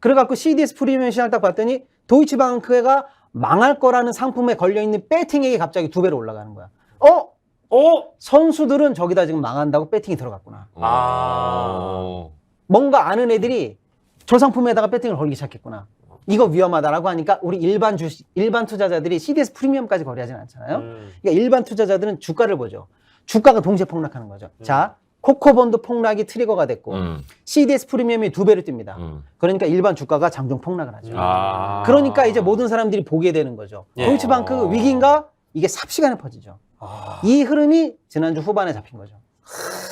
그래갖고 CDS 프리미엄 시장을 딱 봤더니 도이치방크가 망할 거라는 상품에 걸려있는 배팅액이 갑자기 2배로 올라가는 거야. 선수들은 저기다 지금 망한다고 배팅이 들어갔구나. 뭔가 아는 애들이 저 상품에다가 배팅을 걸기 시작했구나. 이거 위험하다라고 하니까 우리 일반 투자자들이 CDS 프리미엄까지 거래하지는 않잖아요. 그러니까 일반 투자자들은 주가를 보죠. 주가가 동시에 폭락하는 거죠. 자, 코코본드 폭락이 트리거가 됐고 CDS 프리미엄이 2배로 뜹니다. 그러니까 일반 주가가 장중 폭락을 하죠. 그러니까 이제 모든 사람들이 보게 되는 거죠. 도이치방크 위기인가? 이게 삽시간에 퍼지죠. 이 흐름이 지난주 후반에 잡힌 거죠.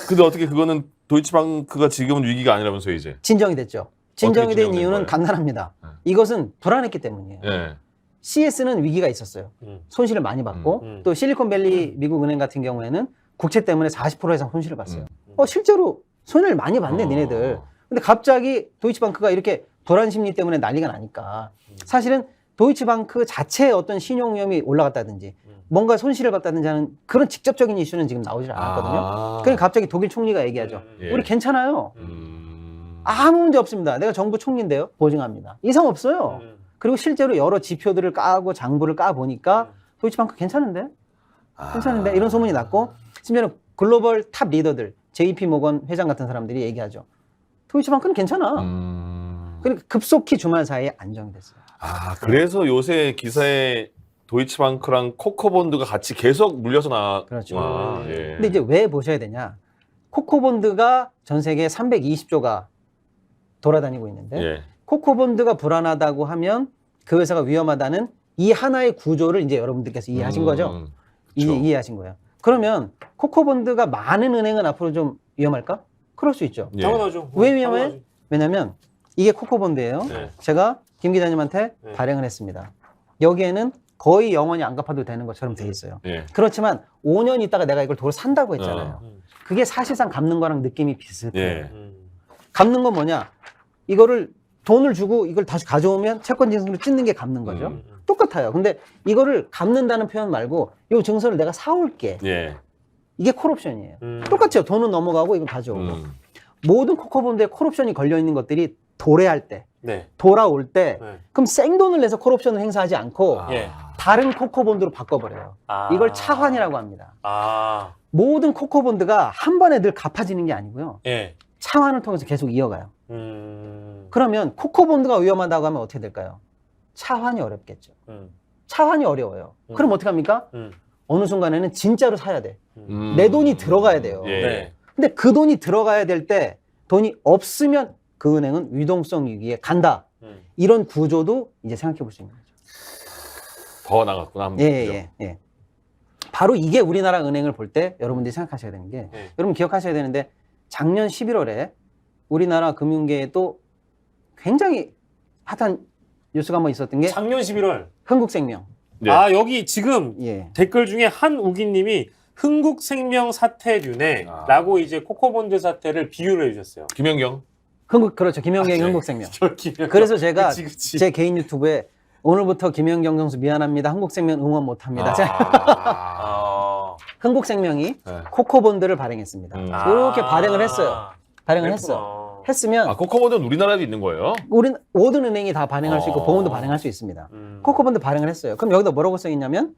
근데 어떻게 그거는 도이치방크가 지금은 위기가 아니라면서요, 이제? 진정이 됐죠. 진정이 어떻게 된 진정된 이유는 거예요? 간단합니다. 이것은 불안했기 때문이에요. 예. CS는 위기가 있었어요. 손실을 많이 받고 또 실리콘밸리 미국 은행 같은 경우에는 국채 때문에 40% 이상 손실을 봤어요. 실제로 손해를 많이 받네, 니네들. 근데 갑자기 도이치방크가 이렇게 불안 심리 때문에 난리가 나니까 사실은 도이치방크 자체의 어떤 신용 위험이 올라갔다든지 뭔가 손실을 봤다든지 하는 그런 직접적인 이슈는 지금 나오질 않았거든요. 그러니까 갑자기 독일 총리가 얘기하죠. 예. 우리 괜찮아요. 아무 문제 없습니다. 내가 정부 총리인데요. 보증합니다. 이상 없어요. 그리고 실제로 여러 지표들을 까고 장부를 까보니까 도이치방크 괜찮은데? 괜찮은데? 이런 소문이 났고 심지어는 글로벌 탑 리더들 JP 모건 회장 같은 사람들이 얘기하죠. 도이치방크는 괜찮아. 그러니까 급속히 주말 사이에 안정이 됐어요. 그래서 요새 기사에 도이치방크랑 코코본드가 같이 계속 물려서 나왔구나. 그렇죠. 예. 근데 이제 왜 보셔야 되냐? 코코본드가 전 세계 320조가 돌아다니고 있는데 예. 코코본드가 불안하다고 하면 그 회사가 위험하다는 이 하나의 구조를 이제 여러분들께서 이해하신 거죠? 그쵸. 이해하신 거예요. 그러면 코코본드가 많은 은행은 앞으로 좀 위험할까? 그럴 수 있죠. 예. 당연하죠. 왜 위험해? 당연하지. 왜냐면 이게 코코본드예요. 네. 제가 김 기자님한테 네. 발행을 했습니다. 여기에는 거의 영원히 안 갚아도 되는 것처럼 돼 있어요. 예. 그렇지만 5년 있다가 내가 이걸 도로 산다고 했잖아요. 음. 그게 사실상 갚는 거랑 느낌이 비슷해요. 예. 갚는 건 뭐냐? 이거를 돈을 주고 이걸 다시 가져오면 채권 증서를 찢는 게 갚는 거죠. 똑같아요. 근데 이거를 갚는다는 표현 말고 이 증서를 내가 사올게. 예. 이게 콜옵션이에요. 똑같죠. 돈은 넘어가고 이걸 가져오고. 모든 코코본드에 콜옵션이 걸려 있는 것들이 도래할 때, 네. 돌아올 때, 네. 그럼 생돈을 내서 콜옵션을 행사하지 않고 예. 다른 코코본드로 바꿔버려요. 아. 이걸 차환이라고 합니다. 아. 모든 코코본드가 한 번에 늘 갚아지는 게 아니고요. 예. 차환을 통해서 계속 이어가요. 그러면 코코본드가 위험하다고 하면 어떻게 될까요? 차환이 어렵겠죠. 차환이 어려워요. 그럼 어떻게 합니까? 어느 순간에는 진짜로 사야 돼. 내 돈이 들어가야 돼요. 예. 네. 근데 그 돈이 들어가야 될 때 돈이 없으면 그 은행은 유동성 위기에 간다. 이런 구조도 이제 생각해 볼 수 있는 거죠. 더 나갔구나. 한번 보죠. 예. 바로 이게 우리나라 은행을 볼 때 여러분들이 생각하셔야 되는 게 여러분 기억하셔야 되는데 작년 11월에 우리나라 금융계에 또 굉장히 핫한 뉴스가 한번 있었던 게 작년 11월. 흥국생명. 네. 아, 여기 지금 예. 댓글 중에 한우기님이 흥국생명 사태륜에 아. 라고 이제 코코본드 사태를 비유를 해주셨어요. 김연경. 그렇죠. 김연경 아, 네. 흥국생명. 저 김연경. 그래서 제가 그치. 제 개인 유튜브에 오늘부터 김연경 선수 미안합니다. 흥국생명 응원 못합니다. 아. 흥국생명이 네. 코코본드를 발행했습니다. 이렇게 발행을 했어요. 발행을 그랬구나. 했어. 했으면 아, 코코본드는 우리나라에도 있는 거예요? 우린 모든 은행이 다 발행할 수 있고 보험도 발행할 수 있습니다. 코코본드 발행을 했어요. 그럼 여기다 뭐라고 써 있냐면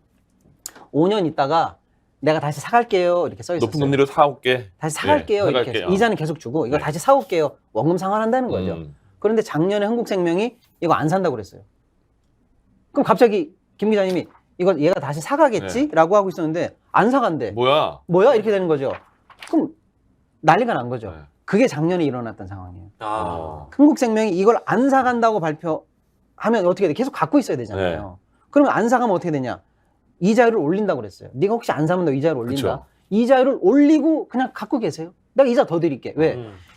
5년 있다가 내가 다시 사갈게요 이렇게 써 있었어요. 높은 금리로 사올게. 다시 사갈게요 예, 이렇게 사갈게요. 이자는 계속 주고 이걸 네. 다시 사올게요 원금 상환한다는 거죠. 그런데 작년에 흥국생명이 이거 안 산다고 그랬어요. 그럼 갑자기 김 기자님이 이거 얘가 다시 사가겠지라고 하고 있었는데 안 사간대. 뭐야? 이렇게 되는 거죠. 그럼 난리가 난 거죠. 네. 그게 작년에 일어났던 상황이에요. 아. 흥국생명이 이걸 안 사간다고 발표하면 어떻게 돼? 계속 갖고 있어야 되잖아요. 그러면 안 사가면 어떻게 되냐? 이자율을 올린다고 그랬어요. 네가 혹시 안 사면 너 이자율 올린다. 그쵸. 이자율을 올리고 그냥 갖고 계세요. 내가 이자 더 드릴게. 왜?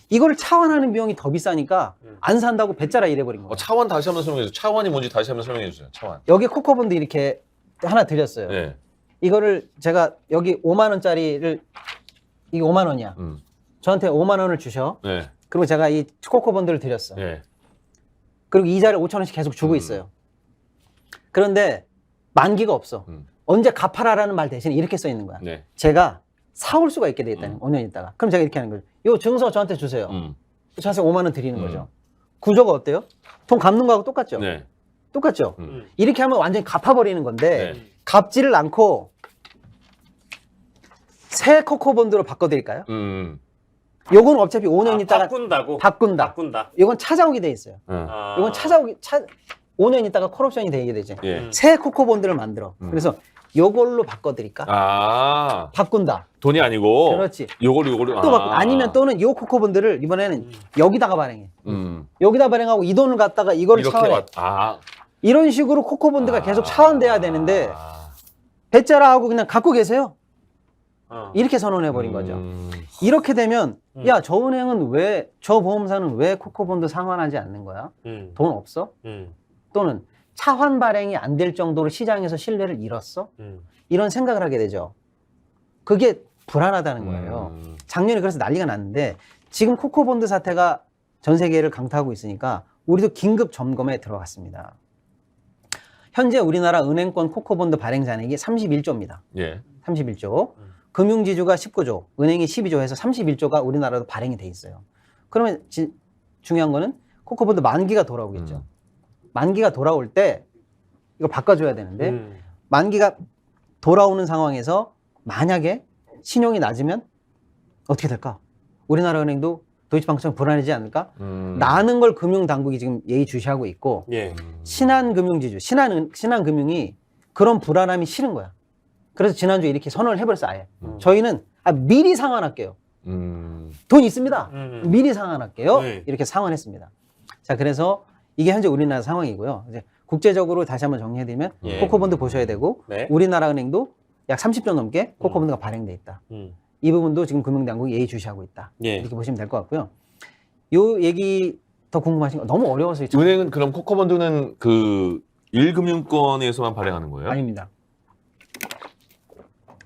이거를 차환하는 비용이 더 비싸니까 안 산다고 배짜라 이래버린 거예요. 차원 다시 한번 설명해 주세요. 차원이 뭔지 다시 한번 설명해 주세요. 차원. 여기 코코본드 이렇게 하나 드렸어요. 네. 이거를 제가 여기 5만 원짜리를 이게 5만 원이야. 저한테 5만 원을 주셔. 네. 그리고 제가 이 코코본드를 드렸어. 네. 그리고 이자를 5천 원씩 계속 주고 있어요. 그런데 만기가 없어. 언제 갚아라라는 말 대신 이렇게 써 있는 거야. 네. 제가 사올 수가 있게 돼 있다는 5년 있다가. 그럼 제가 이렇게 하는 거죠. 요 증서 저한테 주세요. 저한테 5만 원 드리는 거죠. 구조가 어때요? 돈 갚는 거하고 똑같죠? 네. 똑같죠? 이렇게 하면 완전히 갚아버리는 건데 네. 갚지를 않고 새 코코본드로 바꿔드릴까요? 요건 어차피 5년 있다가 바꾼다. 요건 찾아오게 돼 있어요. 요건 5년 있다가 콜옵션이 되게 되지. 예. 새 코코본드를 만들어. 그래서 요걸로 바꿔드릴까? 아. 바꾼다. 돈이 아니고. 그렇지. 요거를. 또 바꾼. 아니면 또는 요 코코본드를 이번에는 여기다가 발행해. 음. 여기다 발행하고 이 돈을 갖다가 이거를 이렇게 차환해. 이런 식으로 코코본드가 계속 차환돼야 되는데 배짜라 하고 그냥 갖고 계세요. 이렇게 선언해버린 거죠. 이렇게 되면 야, 저 은행은 왜, 저 보험사는 왜 코코본드 상환하지 않는 거야? 돈 없어? 또는 차환 발행이 안 될 정도로 시장에서 신뢰를 잃었어? 이런 생각을 하게 되죠. 그게 불안하다는 거예요. 작년에 그래서 난리가 났는데 지금 코코본드 사태가 전 세계를 강타하고 있으니까 우리도 긴급 점검에 들어갔습니다. 현재 우리나라 은행권 코코본드 발행 잔액이 31조입니다. 예. 31조. 금융지주가 19조, 은행이 12조 해서 31조가 우리나라도 발행이 돼 있어요. 그러면 중요한 거는 코코본드 만기가 돌아오겠죠. 만기가 돌아올 때 이거 바꿔줘야 되는데 만기가 돌아오는 상황에서 만약에 신용이 낮으면 어떻게 될까? 우리나라 은행도 도이치방크처럼 불안하지 않을까? 라는 걸 금융당국이 지금 예의주시하고 있고 예. 신한금융지주, 신한금융이 그런 불안함이 싫은 거야. 그래서 지난주에 이렇게 선언을 해버렸어 아예. 저희는 미리 상환할게요. 돈 있습니다. 미리 상환할게요. 네. 이렇게 상환했습니다. 자, 그래서 이게 현재 우리나라 상황이고요. 이제 국제적으로 다시 한번 정리해드리면 예. 코코본드 보셔야 되고 네. 우리나라 은행도 약 30조 넘게 코커본드가 발행돼 있다. 이 부분도 지금 금융당국이 예의주시하고 있다. 예. 이렇게 보시면 될 것 같고요. 요 얘기 더 궁금하신 거 너무 어려워서 은행은 그럼 코커본드는 그 1금융권에서만 발행하는 거예요? 아닙니다.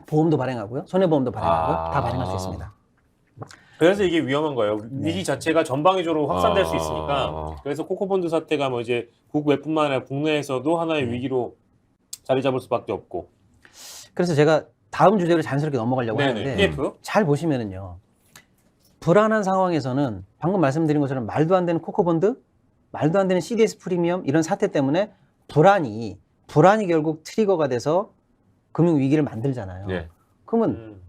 보험도 발행하고요. 손해보험도 발행하고 다 발행할 수 있습니다. 그래서 이게 위험한 거예요. 위기 네. 자체가 전방위적으로 확산될 수 있으니까. 그래서 코커본드 사태가 뭐 이제 국외뿐만 아니라 국내에서도 하나의 위기로 자리 잡을 수밖에 없고. 그래서 제가 다음 주제로 자연스럽게 넘어가려고 네네. 하는데 PF? 잘 보시면은요. 불안한 상황에서는 방금 말씀드린 것처럼 말도 안 되는 코커본드, 말도 안 되는 CDS 프리미엄 이런 사태 때문에 불안이 결국 트리거가 돼서 금융 위기를 만들잖아요. 예. 그러면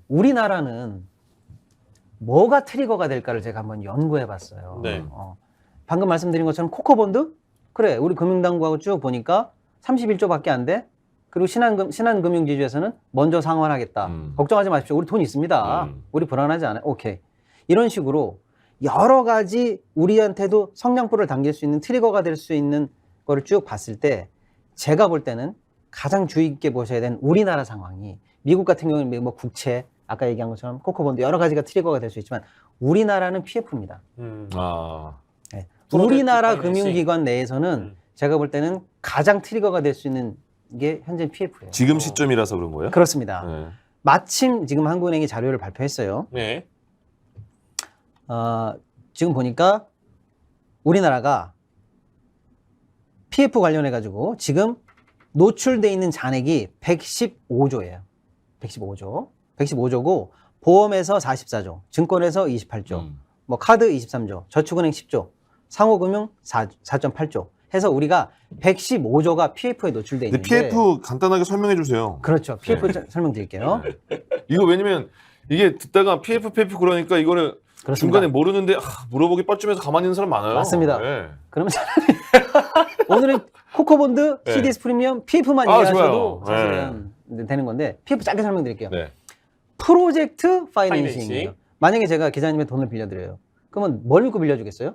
우리나라는 뭐가 트리거가 될까를 제가 한번 연구해 봤어요. 네. 방금 말씀드린 것처럼 코커본드? 그래, 우리 금융당국하고 쭉 보니까 31조밖에 안 돼. 그리고 신한금융지주에서는 먼저 상환하겠다. 걱정하지 마십시오. 우리 돈 있습니다. 우리 불안하지 않아요. 오케이. 이런 식으로 여러 가지 우리한테도 성냥불을 당길 수 있는 트리거가 될 수 있는 거를 쭉 봤을 때 제가 볼 때는 가장 주의 깊게 보셔야 되는 우리나라 상황이 미국 같은 경우는 뭐 국채, 아까 얘기한 것처럼 코커본드 여러 가지가 트리거가 될 수 있지만 우리나라는 PF입니다. 네. 우리나라 금융기관 내에서는 제가 볼 때는 가장 트리거가 될 수 있는 게 현재 PF예요. 지금 시점이라서 그런 거예요? 그렇습니다. 네. 마침 지금 한국은행이 자료를 발표했어요. 네. 지금 보니까 우리나라가 PF 관련해 가지고 지금 노출돼 있는 잔액이 115조예요. 115조고 보험에서 44조, 증권에서 28조, 뭐 카드 23조, 저축은행 10조, 상호금융 4.8조 해서 우리가 115조가 PF에 노출돼 있는데 PF 간단하게 설명해 주세요. 그렇죠. PF 설명드릴게요. 이거 왜냐면 이게 듣다가 PF 그러니까 이거를 그렇습니다. 중간에 모르는데 물어보기 뻘쭘해서 가만히 있는 사람 많아요. 맞습니다. 네. 그러면 차라리 오늘은 코커본드, 네. CDS 프리미엄, PF만 아, 이해하셔도 좋아요. 사실은 되는 건데 PF 짧게 설명드릴게요. 네. 프로젝트 파이낸싱이에요. 파이낸싱. 만약에 제가 기자님의 돈을 빌려드려요. 그러면 뭘 믿고 빌려주겠어요?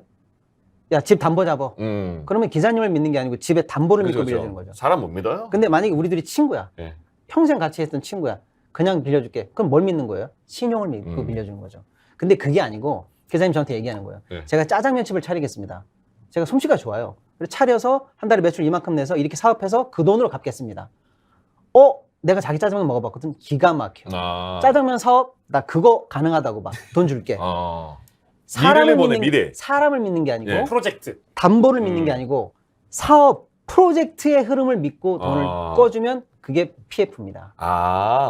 야, 집 담보 잡어. 그러면 기자님을 믿는 게 아니고 집에 담보를 믿고 그렇죠. 빌려주는 거죠. 사람 못 믿어요? 근데 만약에 우리들이 친구야. 네. 평생 같이 했던 친구야. 그냥 빌려줄게. 그럼 뭘 믿는 거예요? 신용을 믿고 빌려주는 거죠. 근데 그게 아니고 기자님 저한테 얘기하는 거예요. 네. 제가 짜장면집을 차리겠습니다. 제가 솜씨가 좋아요. 그래서 차려서 한 달에 매출 이만큼 내서 이렇게 사업해서 그 돈으로 갚겠습니다. 내가 자기 짜장면 먹어봤거든. 기가 막혀. 짜장면 사업 나 그거 가능하다고 봐. 돈 줄게. 미래를 보내, 미래. 사람을 믿는 게 아니고 네. 프로젝트. 담보를 믿는 게 아니고 사업 프로젝트의 흐름을 믿고 돈을 꺼주면 그게 PF입니다.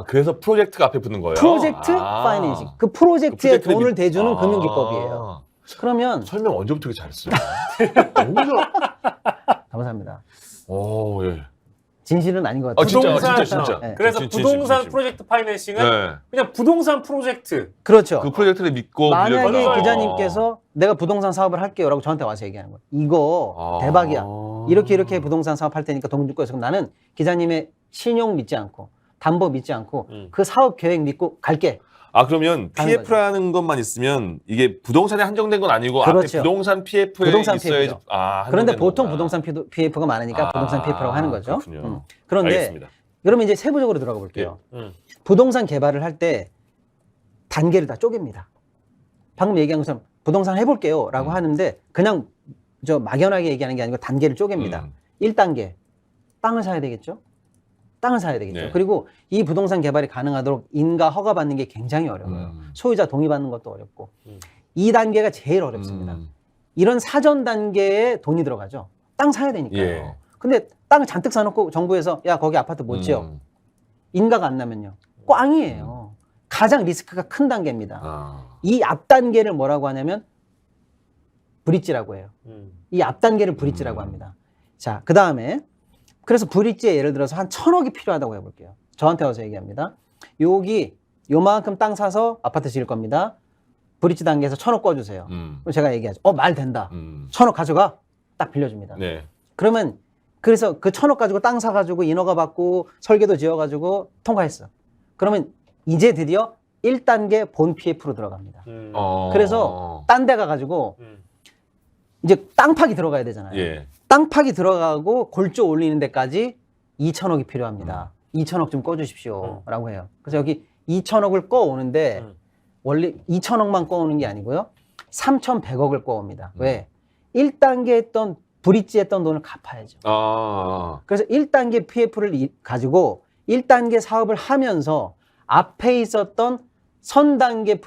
그래서 프로젝트가 앞에 붙는 거예요? 프로젝트 파이낸싱. 그 프로젝트에 프로젝트를 돈을 대주는 금융기법이에요. 그러면 설명 언제부터 이렇게 잘했어요? 감사합니다. 오, 예. 진실은 아닌 것 같아요. 진짜. 네. 그래서 진실. 부동산 프로젝트 파이낸싱은 네. 그냥 부동산 프로젝트. 그렇죠. 그 프로젝트를 믿고 만약에 빌려주라. 기자님께서 내가 부동산 사업을 할게요라고 저한테 와서 얘기하는 거예요. 이거 대박이야. 이렇게 부동산 사업 할 테니까 돈 줄 거예요. 그럼 나는 기자님의 신용 믿지 않고 담보 믿지 않고 그 사업 계획 믿고 갈게. 그러면 PF라는 것만 있으면 이게 부동산에 한정된 건 아니고 그렇죠. 앞에 부동산 PF에 부동산 있어야지. PF죠. 그런데 보통 거구나. 부동산 PF가 많으니까 부동산 PF라고 하는 거죠. 그렇군요. 그런데 알겠습니다. 그러면 이제 세부적으로 들어가 볼게요. 부동산 개발을 할 때 단계를 다 쪼갭니다. 방금 얘기한 것처럼 부동산 해볼게요 라고 하는데 그냥 저 막연하게 얘기하는 게 아니고 단계를 쪼갭니다. 1단계 땅을 사야 되겠죠. 땅을 사야 되겠죠. 네. 그리고 이 부동산 개발이 가능하도록 인가 허가 받는 게 굉장히 어려워요. 소유자 동의 받는 것도 어렵고 2단계가 제일 어렵습니다. 이런 사전 단계에 돈이 들어가죠. 땅 사야 되니까요. 예. 근데 땅을 잔뜩 사놓고 정부에서 야 거기 아파트 못 지어. 인가가 안 나면요. 꽝이에요. 가장 리스크가 큰 단계입니다. 이 앞 단계를 뭐라고 하냐면 브릿지라고 해요. 이 앞 단계를 브릿지라고 합니다. 자, 그 다음에 그래서 브릿지에 예를 들어서 한 1,000억이 필요하다고 해볼게요. 저한테 와서 얘기합니다. 여기 요만큼 땅 사서 아파트 지을 겁니다. 브릿지 단계에서 1,000억 꿔주세요. 그럼 제가 얘기하죠. 말 된다. 1,000억 가져가. 딱 빌려줍니다. 네. 그러면 그래서 그 1,000억 가지고 땅 사가지고 인허가 받고 설계도 지어가지고 통과했어. 그러면 이제 드디어 1단계 본 PF로 들어갑니다. 그래서 딴 데 가가지고 이제 땅 파기 들어가야 되잖아요. 예. 땅 파기 들어가고 골조 올리는 데까지 2천억이 필요합니다. 2천억 좀 꺼주십시오. 라고 해요. 그래서 여기 2천억을 꺼오는데 원래 2천억만 꺼오는 게 아니고요. 3,100억을 꺼옵니다. 왜? 1단계 했던 브릿지 했던 돈을 갚아야죠. 그래서 1단계 PF를 가지고 1단계 사업을 하면서 앞에 있었던 선단계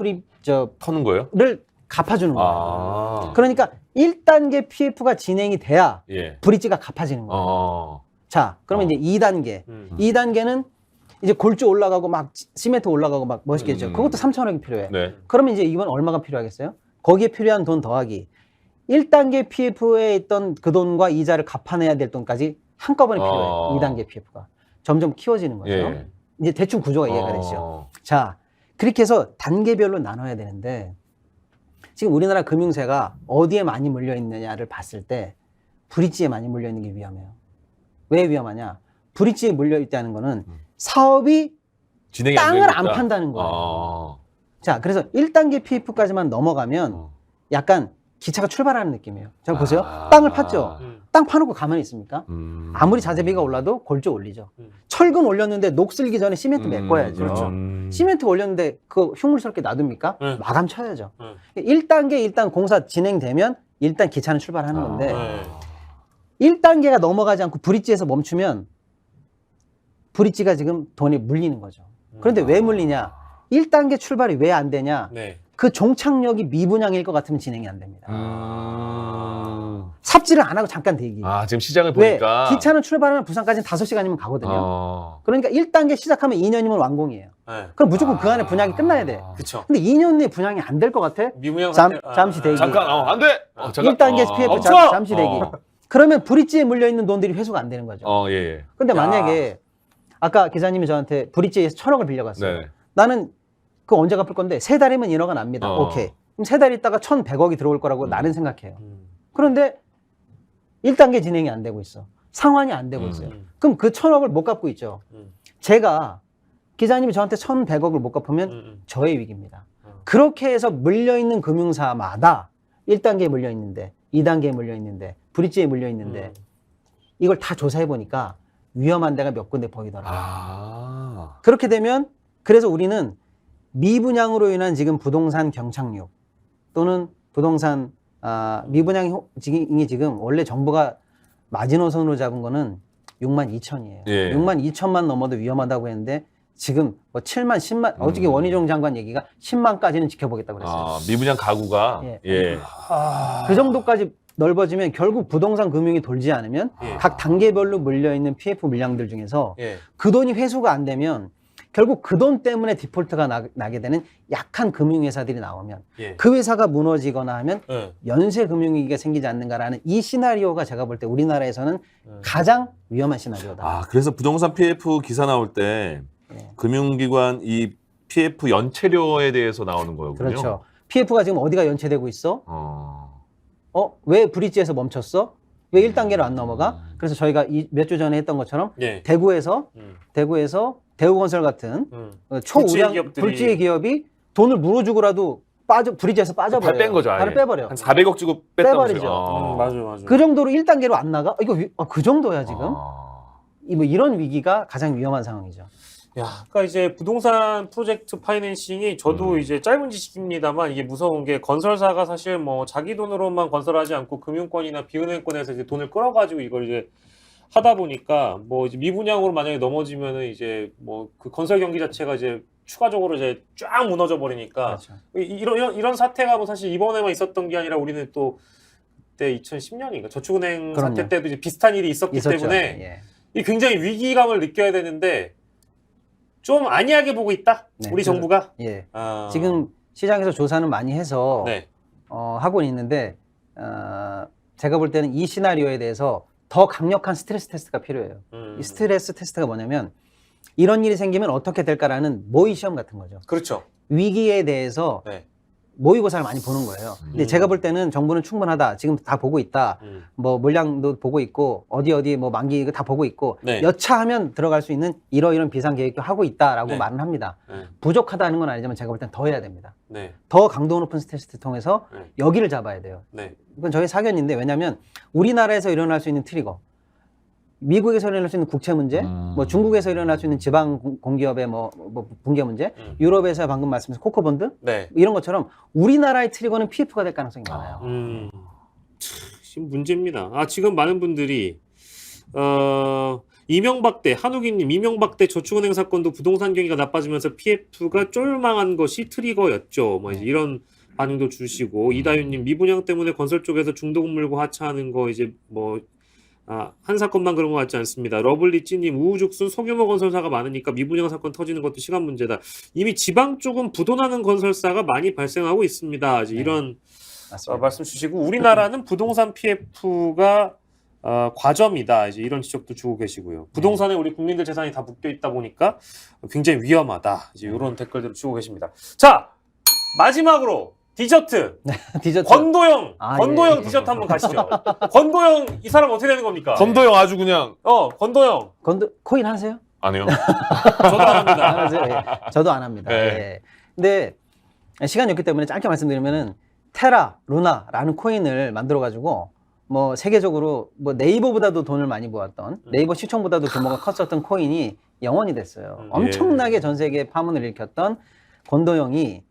터는 거예요? 를 갚아주는 거예요. 그러니까 1단계 PF가 진행이 돼야 예. 브릿지가 갚아지는 거예요. 자, 그러면 이제 2단계. 2단계는 이제 골조 올라가고 막 시멘트 올라가고 막 멋있겠죠. 그것도 3천억이 필요해. 네. 그러면 이제 이건 얼마가 필요하겠어요? 거기에 필요한 돈 더하기 1단계 PF에 있던 그 돈과 이자를 갚아내야 될 돈까지 한꺼번에 필요해요. 2단계 PF가. 점점 키워지는 거죠. 예. 이제 대충 구조가 이해가 되시죠. 자, 그렇게 해서 단계별로 나눠야 되는데 지금 우리나라 금융세가 어디에 많이 몰려 있느냐를 봤을 때 브릿지에 많이 몰려 있는 게 위험해요. 왜 위험하냐? 브릿지에 몰려 있다는 거는 사업이 진행이 땅을 안 안 판다는 거예요. 아. 자, 그래서 1단계 PF까지만 넘어가면 약간 기차가 출발하는 느낌이에요. 자, 보세요. 땅을 팠죠. 땅 파놓고 가만히 있습니까? 아무리 자재비가 올라도 골조 올리죠. 철근 올렸는데 녹슬기 전에 시멘트 메꿔야죠. 그렇죠. 시멘트 올렸는데 그 흉물스럽게 놔둡니까? 마감 쳐야죠. 1단계 일단 공사 진행되면 일단 기차는 출발하는 건데 1단계가 넘어가지 않고 브릿지에서 멈추면 브릿지가 지금 돈이 물리는 거죠. 그런데 왜 물리냐? 1단계 출발이 왜 안 되냐? 네. 그 종착역이 미분양일 것 같으면 진행이 안 됩니다. 삽질을 안 하고 잠깐 대기. 지금 시장을 왜? 보니까. 기차는 출발하면 부산까지는 5시간이면 가거든요. 그러니까 1단계 시작하면 2년이면 완공이에요. 네. 그럼 무조건 그 안에 분양이 끝나야 돼. 그쵸. 근데 2년 내에 분양이 안 될 것 같아? 미분양 잠시 대기. 잠깐, 안 돼! 잠깐. 1단계 PF 멈춰! 잠시 대기. 그러면 브릿지에 물려있는 돈들이 회수가 안 되는 거죠. 예. 근데 만약에 아까 기자님이 저한테 브릿지에서 1,000억을 빌려갔어요. 네. 나는 그거 언제 갚을 건데 3달이면 1억은 납니다. 오케이. 그럼 3달 있다가 1,100억이 들어올 거라고 나는 생각해요. 그런데 1단계 진행이 안 되고 있어. 상환이 안 되고 있어요. 그럼 그 1,000억을 못 갚고 있죠. 제가 기자님이 저한테 1,100억을 못 갚으면 저의 위기입니다. 그렇게 해서 물려있는 금융사마다 1단계에 물려있는데 2단계에 물려있는데 브릿지에 물려있는데 이걸 다 조사해 보니까 위험한 데가 몇 군데 보이더라고요. 그렇게 되면 그래서 우리는 미분양으로 인한 지금 부동산 경착륙 또는 부동산 미분양이 지금 원래 정부가 마지노선으로 잡은 거는 62,000이에요. 예. 62,000만 넘어도 위험하다고 했는데 지금 뭐 7만, 10만 어저께 원희룡 장관 얘기가 10만까지는 지켜보겠다고 그랬어요. 미분양 가구가 예. 그 정도까지 넓어지면 결국 부동산 금융이 돌지 않으면 각 단계별로 물려있는 PF 물량들 중에서 그 돈이 회수가 안 되면 결국 그 돈 때문에 디폴트가 나게 되는 약한 금융회사들이 나오면 그 회사가 무너지거나 하면 연쇄 금융위기가 생기지 않는가라는 이 시나리오가 제가 볼 때 우리나라에서는 가장 위험한 시나리오다. 그래서 부동산 PF 기사 나올 때 금융기관 이 PF 연체료에 대해서 나오는 거군요. 그렇죠. PF가 지금 어디가 연체되고 있어? 왜 브릿지에서 멈췄어? 왜 1단계로 안 넘어가? 그래서 저희가 몇 주 전에 했던 것처럼 대구에서 대우건설 같은 초우량 불지의 기업이 돈을 물어주고라도 브릿지에서 빠져버려요. 뺀 거죠. 발을 빼버려. 한 400억 주고 빼버리죠. 맞아요. 그 정도로 1단계로 안 나가? 그 정도야 지금. 뭐 이런 위기가 가장 위험한 상황이죠. 그러니까 이제 부동산 프로젝트 파이낸싱이 저도 이제 짧은 지식입니다만 이게 무서운 게 건설사가 사실 뭐 자기 돈으로만 건설하지 않고 금융권이나 비은행권에서 이제 돈을 끌어가지고 이걸 이제 하다 보니까 뭐 이제 미분양으로 만약에 넘어지면은 이제 뭐 그 건설 경기 자체가 이제 추가적으로 이제 쫙 무너져 버리니까 그렇죠. 이런 사태가 뭐 사실 이번에만 있었던 게 아니라 우리는 또 그때 2010년인가 저축은행 그럼요. 사태 때도 이제 비슷한 일이 있었기 때문에 이 굉장히 위기감을 느껴야 되는데 좀 안이하게 보고 있다 우리 정부가. 지금 시장에서 조사는 많이 해서 하고 있는데 제가 볼 때는 이 시나리오에 대해서 더 강력한 스트레스 테스트가 필요해요. 이 스트레스 테스트가 뭐냐면 이런 일이 생기면 어떻게 될까라는 모의 시험 같은 거죠. 그렇죠. 위기에 대해서 모의고사를 많이 보는 거예요. 근데 제가 볼 때는 정부는 충분하다. 지금 다 보고 있다. 뭐 물량도 보고 있고 어디 뭐 만기 이거 다 보고 있고 여차하면 들어갈 수 있는 이런 비상 계획도 하고 있다라고 말은 합니다. 부족하다는 건 아니지만 제가 볼 땐 더 해야 됩니다. 더 강도 높은 스트레스를 통해서 여기를 잡아야 돼요. 이건 저의 사견인데 왜냐하면 우리나라에서 일어날 수 있는 트리거 미국에서 일어날 수 있는 국채 문제, 뭐 중국에서 일어날 수 있는 지방 공기업의 뭐 붕괴 문제, 유럽에서 방금 말씀하신 코코본드 네. 이런 것처럼 우리나라의 트리거는 PF가 될 가능성이 많아요. 지금 문제입니다. 지금 많은 분들이 이명박 때 한욱이님 이명박 때 저축은행 사건도 부동산 경기가 나빠지면서 PF가 쫄망한 것이 트리거였죠. 뭐 이제 이런 반응도 주시고 이다윤님 미분양 때문에 건설 쪽에서 중도금물과 하차하는 거 이제 뭐 한 사건만 그런 것 같지 않습니다. 러블리찌님 우후죽순 소규모 건설사가 많으니까 미분양 사건 터지는 것도 시간 문제다. 이미 지방 쪽은 부도나는 건설사가 많이 발생하고 있습니다. 이제 이런 말씀 주시고 우리나라는 부동산 PF가 과점이다. 이제 이런 지적도 주고 계시고요. 부동산에 우리 국민들 재산이 다 묶여 있다 보니까 굉장히 위험하다. 이제 이런 댓글들을 주고 계십니다. 자, 마지막으로 디저트. 디저트. 권도영. 권도영 예. 디저트 한번 가시죠. 권도영 이 사람 어떻게 되는 겁니까? 검도형 아주 그냥 권도영. 코인 하세요? 안 해요. 저도 안 합니다. 안 하세요? 예. 저도 안 합니다. 네. 예. 근데 시간이 없기 때문에 짧게 말씀드리면은 테라, 루나라는 코인을 만들어 가지고 뭐 세계적으로 뭐 네이버보다도 돈을 많이 모았던 네이버 시총보다도 규모가 컸었던 코인이 영원이 됐어요. 엄청나게 전 세계에 파문을 일으켰던 권도영이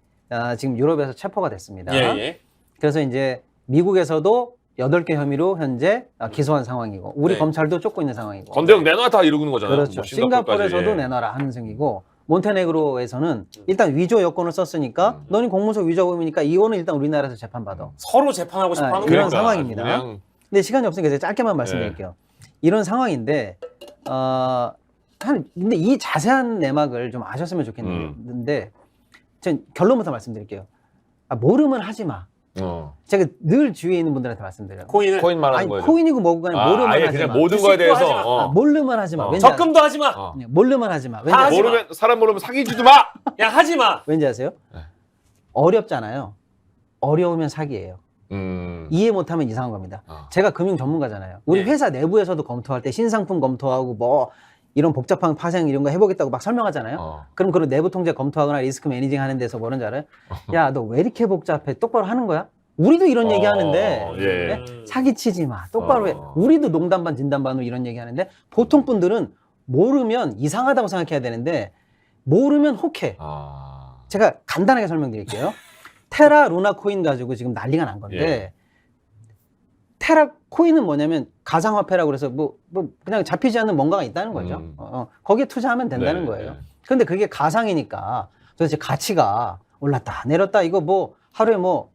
지금 유럽에서 체포가 됐습니다. 예. 그래서 이제 미국에서도 8개 혐의로 현재 기소한 상황이고 우리 네. 검찰도 쫓고 있는 상황이고 검도형 내놔 다 이러는 거잖아요. 그렇죠. 뭐 싱가포르까지. 싱가포르에서도 내놔라 하는 생이고 몬테네그로에서는 일단 위조 여권을 썼으니까 너는 공문서 위조범이니까 이거는 일단 우리나라에서 재판받아. 서로 재판하고 싶어 하는 이런 거예요. 상황입니다. 그냥 근데 시간이 없으니까 제가 짧게만 말씀드릴게요. 이런 상황인데 근데 이 자세한 내막을 좀 아셨으면 좋겠는데 전 결론부터 말씀드릴게요. 모르면 하지 마. 제가 늘 주위에 있는 분들한테 말씀드려요. 코인을 코인 말하는 아니 거예요. 코인이고 뭐고 간에 모르면 아예 하지 그냥 마. 모든 거에 주식도 하지 대해서 모르면 하지 마. 왠지 적금도 하지 마. 모르면 하지 마. 왠지 다 하지 마. 모르면 사람 모르면 사귀지도 마. 야 하지 마. 왠지 아세요? 네. 어렵잖아요. 어려우면 사기예요. 이해 못하면 이상한 겁니다. 제가 금융 전문가잖아요. 우리 네. 회사 내부에서도 검토할 때 신상품 검토하고 뭐 이런 복잡한 파생 이런 거 해보겠다고 막 설명하잖아요. 그럼 그런 내부 통제 검토하거나 리스크 매니징 하는 데서 뭐는 줄 알아요? 야, 너 왜 이렇게 복잡해? 똑바로 하는 거야? 우리도 이런 얘기 하는데 예. 사기치지 마. 똑바로 해. 우리도 농담 반 진담 반으로 이런 얘기 하는데 보통 분들은 모르면 이상하다고 생각해야 되는데 모르면 혹해. 제가 간단하게 설명드릴게요. 테라 루나 코인 가지고 지금 난리가 난 건데 테라 코인은 뭐냐면 가상화폐라고 그래서 뭐 그냥 잡히지 않는 뭔가가 있다는 거죠. 거기에 투자하면 된다는 거예요. 그런데 그게 가상이니까 도대체 가치가 올랐다 내렸다 이거 뭐 하루에 뭐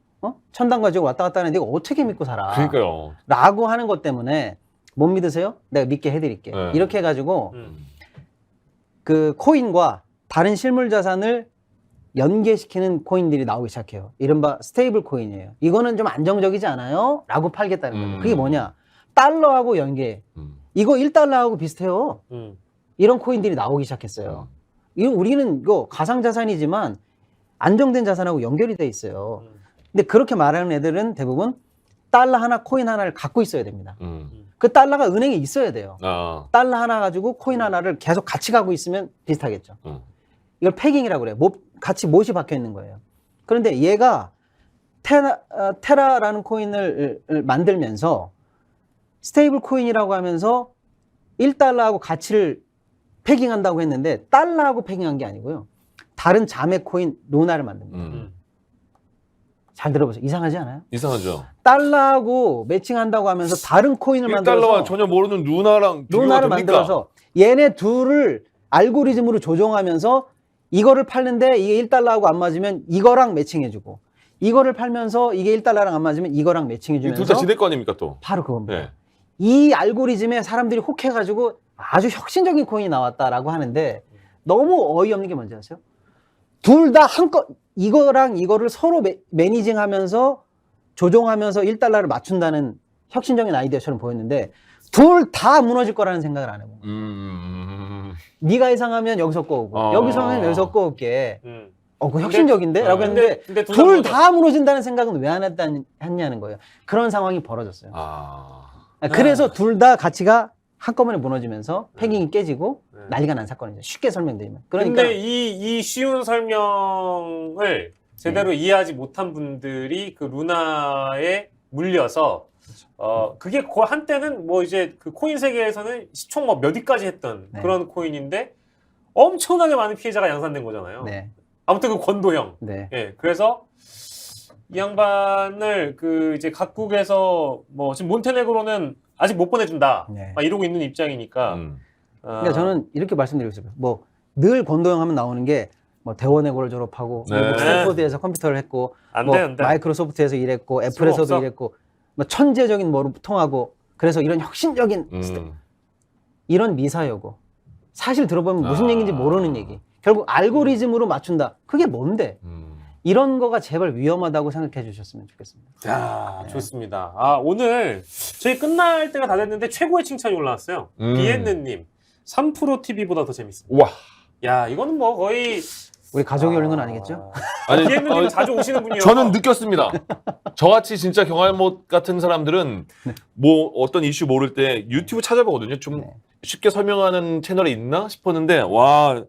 천당 가지고 왔다 갔다 하는데 이거 어떻게 믿고 살아? 그러니까요. 라고 하는 것 때문에 못 믿으세요? 내가 믿게 해드릴게. 이렇게 해가지고 그 코인과 다른 실물 자산을 연계시키는 코인들이 나오기 시작해요. 이른바 스테이블 코인이에요. 이거는 좀 안정적이지 않아요? 라고 팔겠다는 거예요. 그게 뭐냐? 달러하고 연계. 이거 1달러하고 비슷해요. 이런 코인들이 나오기 시작했어요. 우리는 이거 가상자산이지만 안정된 자산하고 연결이 돼 있어요. 근데 그렇게 말하는 애들은 대부분 달러 하나, 코인 하나를 갖고 있어야 됩니다. 그 달러가 은행에 있어야 돼요. 달러 하나 가지고 코인 하나를 계속 같이 가고 있으면 비슷하겠죠. 이걸 패깅이라고 그래요. 같이 못이 박혀 있는 거예요. 그런데 얘가 테라라는 코인을 만들면서 스테이블 코인이라고 하면서 1달러하고 가치를 패깅한다고 했는데 달러하고 패깅한 게 아니고요. 다른 자매 코인 루나를 만듭니다. 잘 들어보세요. 이상하지 않아요? 이상하죠. 달러하고 매칭한다고 하면서 다른 코인을 1달러와 만들어서 전혀 모르는 루나랑 루나를 만들어서 얘네 둘을 알고리즘으로 조종하면서 이거를 팔는데 이게 1달러하고 안 맞으면 이거랑 매칭해주고 이거를 팔면서 이게 1달러랑 안 맞으면 이거랑 매칭해주면서 둘 다 지들 거 아닙니까 또? 바로 그겁니다. 네. 이 알고리즘에 사람들이 혹해가지고 아주 혁신적인 코인이 나왔다라고 하는데 너무 어이없는 게 뭔지 아세요? 둘 다 이거랑 이거를 서로 매니징하면서 조종하면서 1달러를 맞춘다는 혁신적인 아이디어처럼 보였는데 둘 다 무너질 거라는 생각을 안 해요. 네가 이상하면 여기서 꼬우고 여기서 하면 여기서 꼬울게. 그거 혁신적인데? 라고 했는데 근데 둘 다 무너진다는 생각은 왜 안 했냐는 거예요. 그런 상황이 벌어졌어요. 그래서 둘 다 가치가 한꺼번에 무너지면서 패깅이 깨지고 난리가 난 사건이죠. 쉽게 설명드리면. 그러니까 근데 이 쉬운 설명을 제대로 이해하지 못한 분들이 그 루나에 물려서 그게 한때는 뭐 이제 그 코인 세계에서는 시총 뭐 몇 위까지 했던 네. 그런 코인인데 엄청나게 많은 피해자가 양산된 거잖아요. 네. 아무튼 그 권도형. 네. 예, 그래서 이 양반을 그 이제 각국에서 뭐 지금 몬테네그로는 아직 못 보내준다. 네. 막 이러고 있는 입장이니까. 그러니까 저는 이렇게 말씀드리고 싶어요. 뭐 늘 권도형 하면 나오는 게 뭐 대원외고를 졸업하고 네. 미국 스탠포드에서 컴퓨터를 했고 안 뭐 돼, 안 돼. 마이크로소프트에서 일했고 애플에서도 쓸모없어. 일했고 뭐 천재적인 뭐로 통하고 그래서 이런 혁신적인 이런 미사여고 사실 들어보면 무슨 얘기인지 모르는 얘기. 결국 알고리즘으로 맞춘다. 그게 뭔데? 이런 거가 제발 위험하다고 생각해 주셨으면 좋겠습니다. 야, 좋습니다. 오늘 저희 끝날 때가 다 됐는데 최고의 칭찬이 올라왔어요. 비엔느님 3프로 TV보다 더 재밌습니다. 와. 야, 이거는 뭐 거의 우리 가족이 올린 건 아니겠죠? 아니, 비엔느님 자주 오시는 분이요. 저는 느꼈습니다. 저같이 진짜 경알못 같은 사람들은 뭐 어떤 이슈 모를 때 유튜브 찾아보거든요. 좀 네. 쉽게 설명하는 채널이 있나 싶었는데 와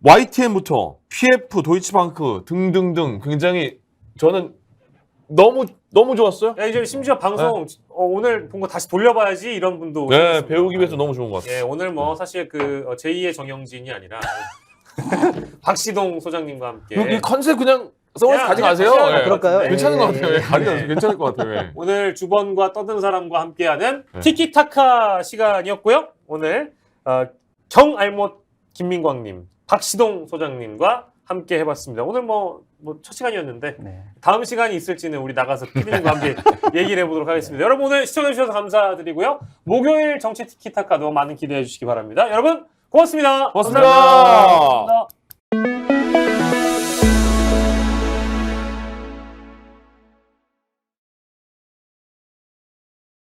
YTN부터 PF, 도이치방크 등등등 굉장히 저는 너무 좋았어요. 야, 이제 심지어 방송 오늘 본 거 다시 돌려봐야지 이런 분도 네, 오셨습니다. 배우기 위해서 너무 좋은 것 같아요. 예, 오늘 뭐 사실 그 제2의 정영진이 아니라 박시동 소장님과 함께 여기 컨셉 그냥 써서 야, 가져가세요. 그냥 예. 그럴까요? 괜찮은 예, 것 같아요. 예, 예. 가져가세요. 괜찮을 것 같아요. 예. 오늘 주번과 떠든 사람과 함께하는 네. 티키타카 시간이었고요. 오늘 경알못 김민광님, 박시동 소장님과 함께 해봤습니다. 오늘 뭐 첫 시간이었는데 네. 다음 시간이 있을지는 우리 나가서 피디님과 함께 얘기를 해보도록 하겠습니다. 여러분 오늘 시청해주셔서 감사드리고요. 목요일 정치 티키타카도 많은 기대해 주시기 바랍니다. 여러분 고맙습니다. 고맙습니다. 감사합니다.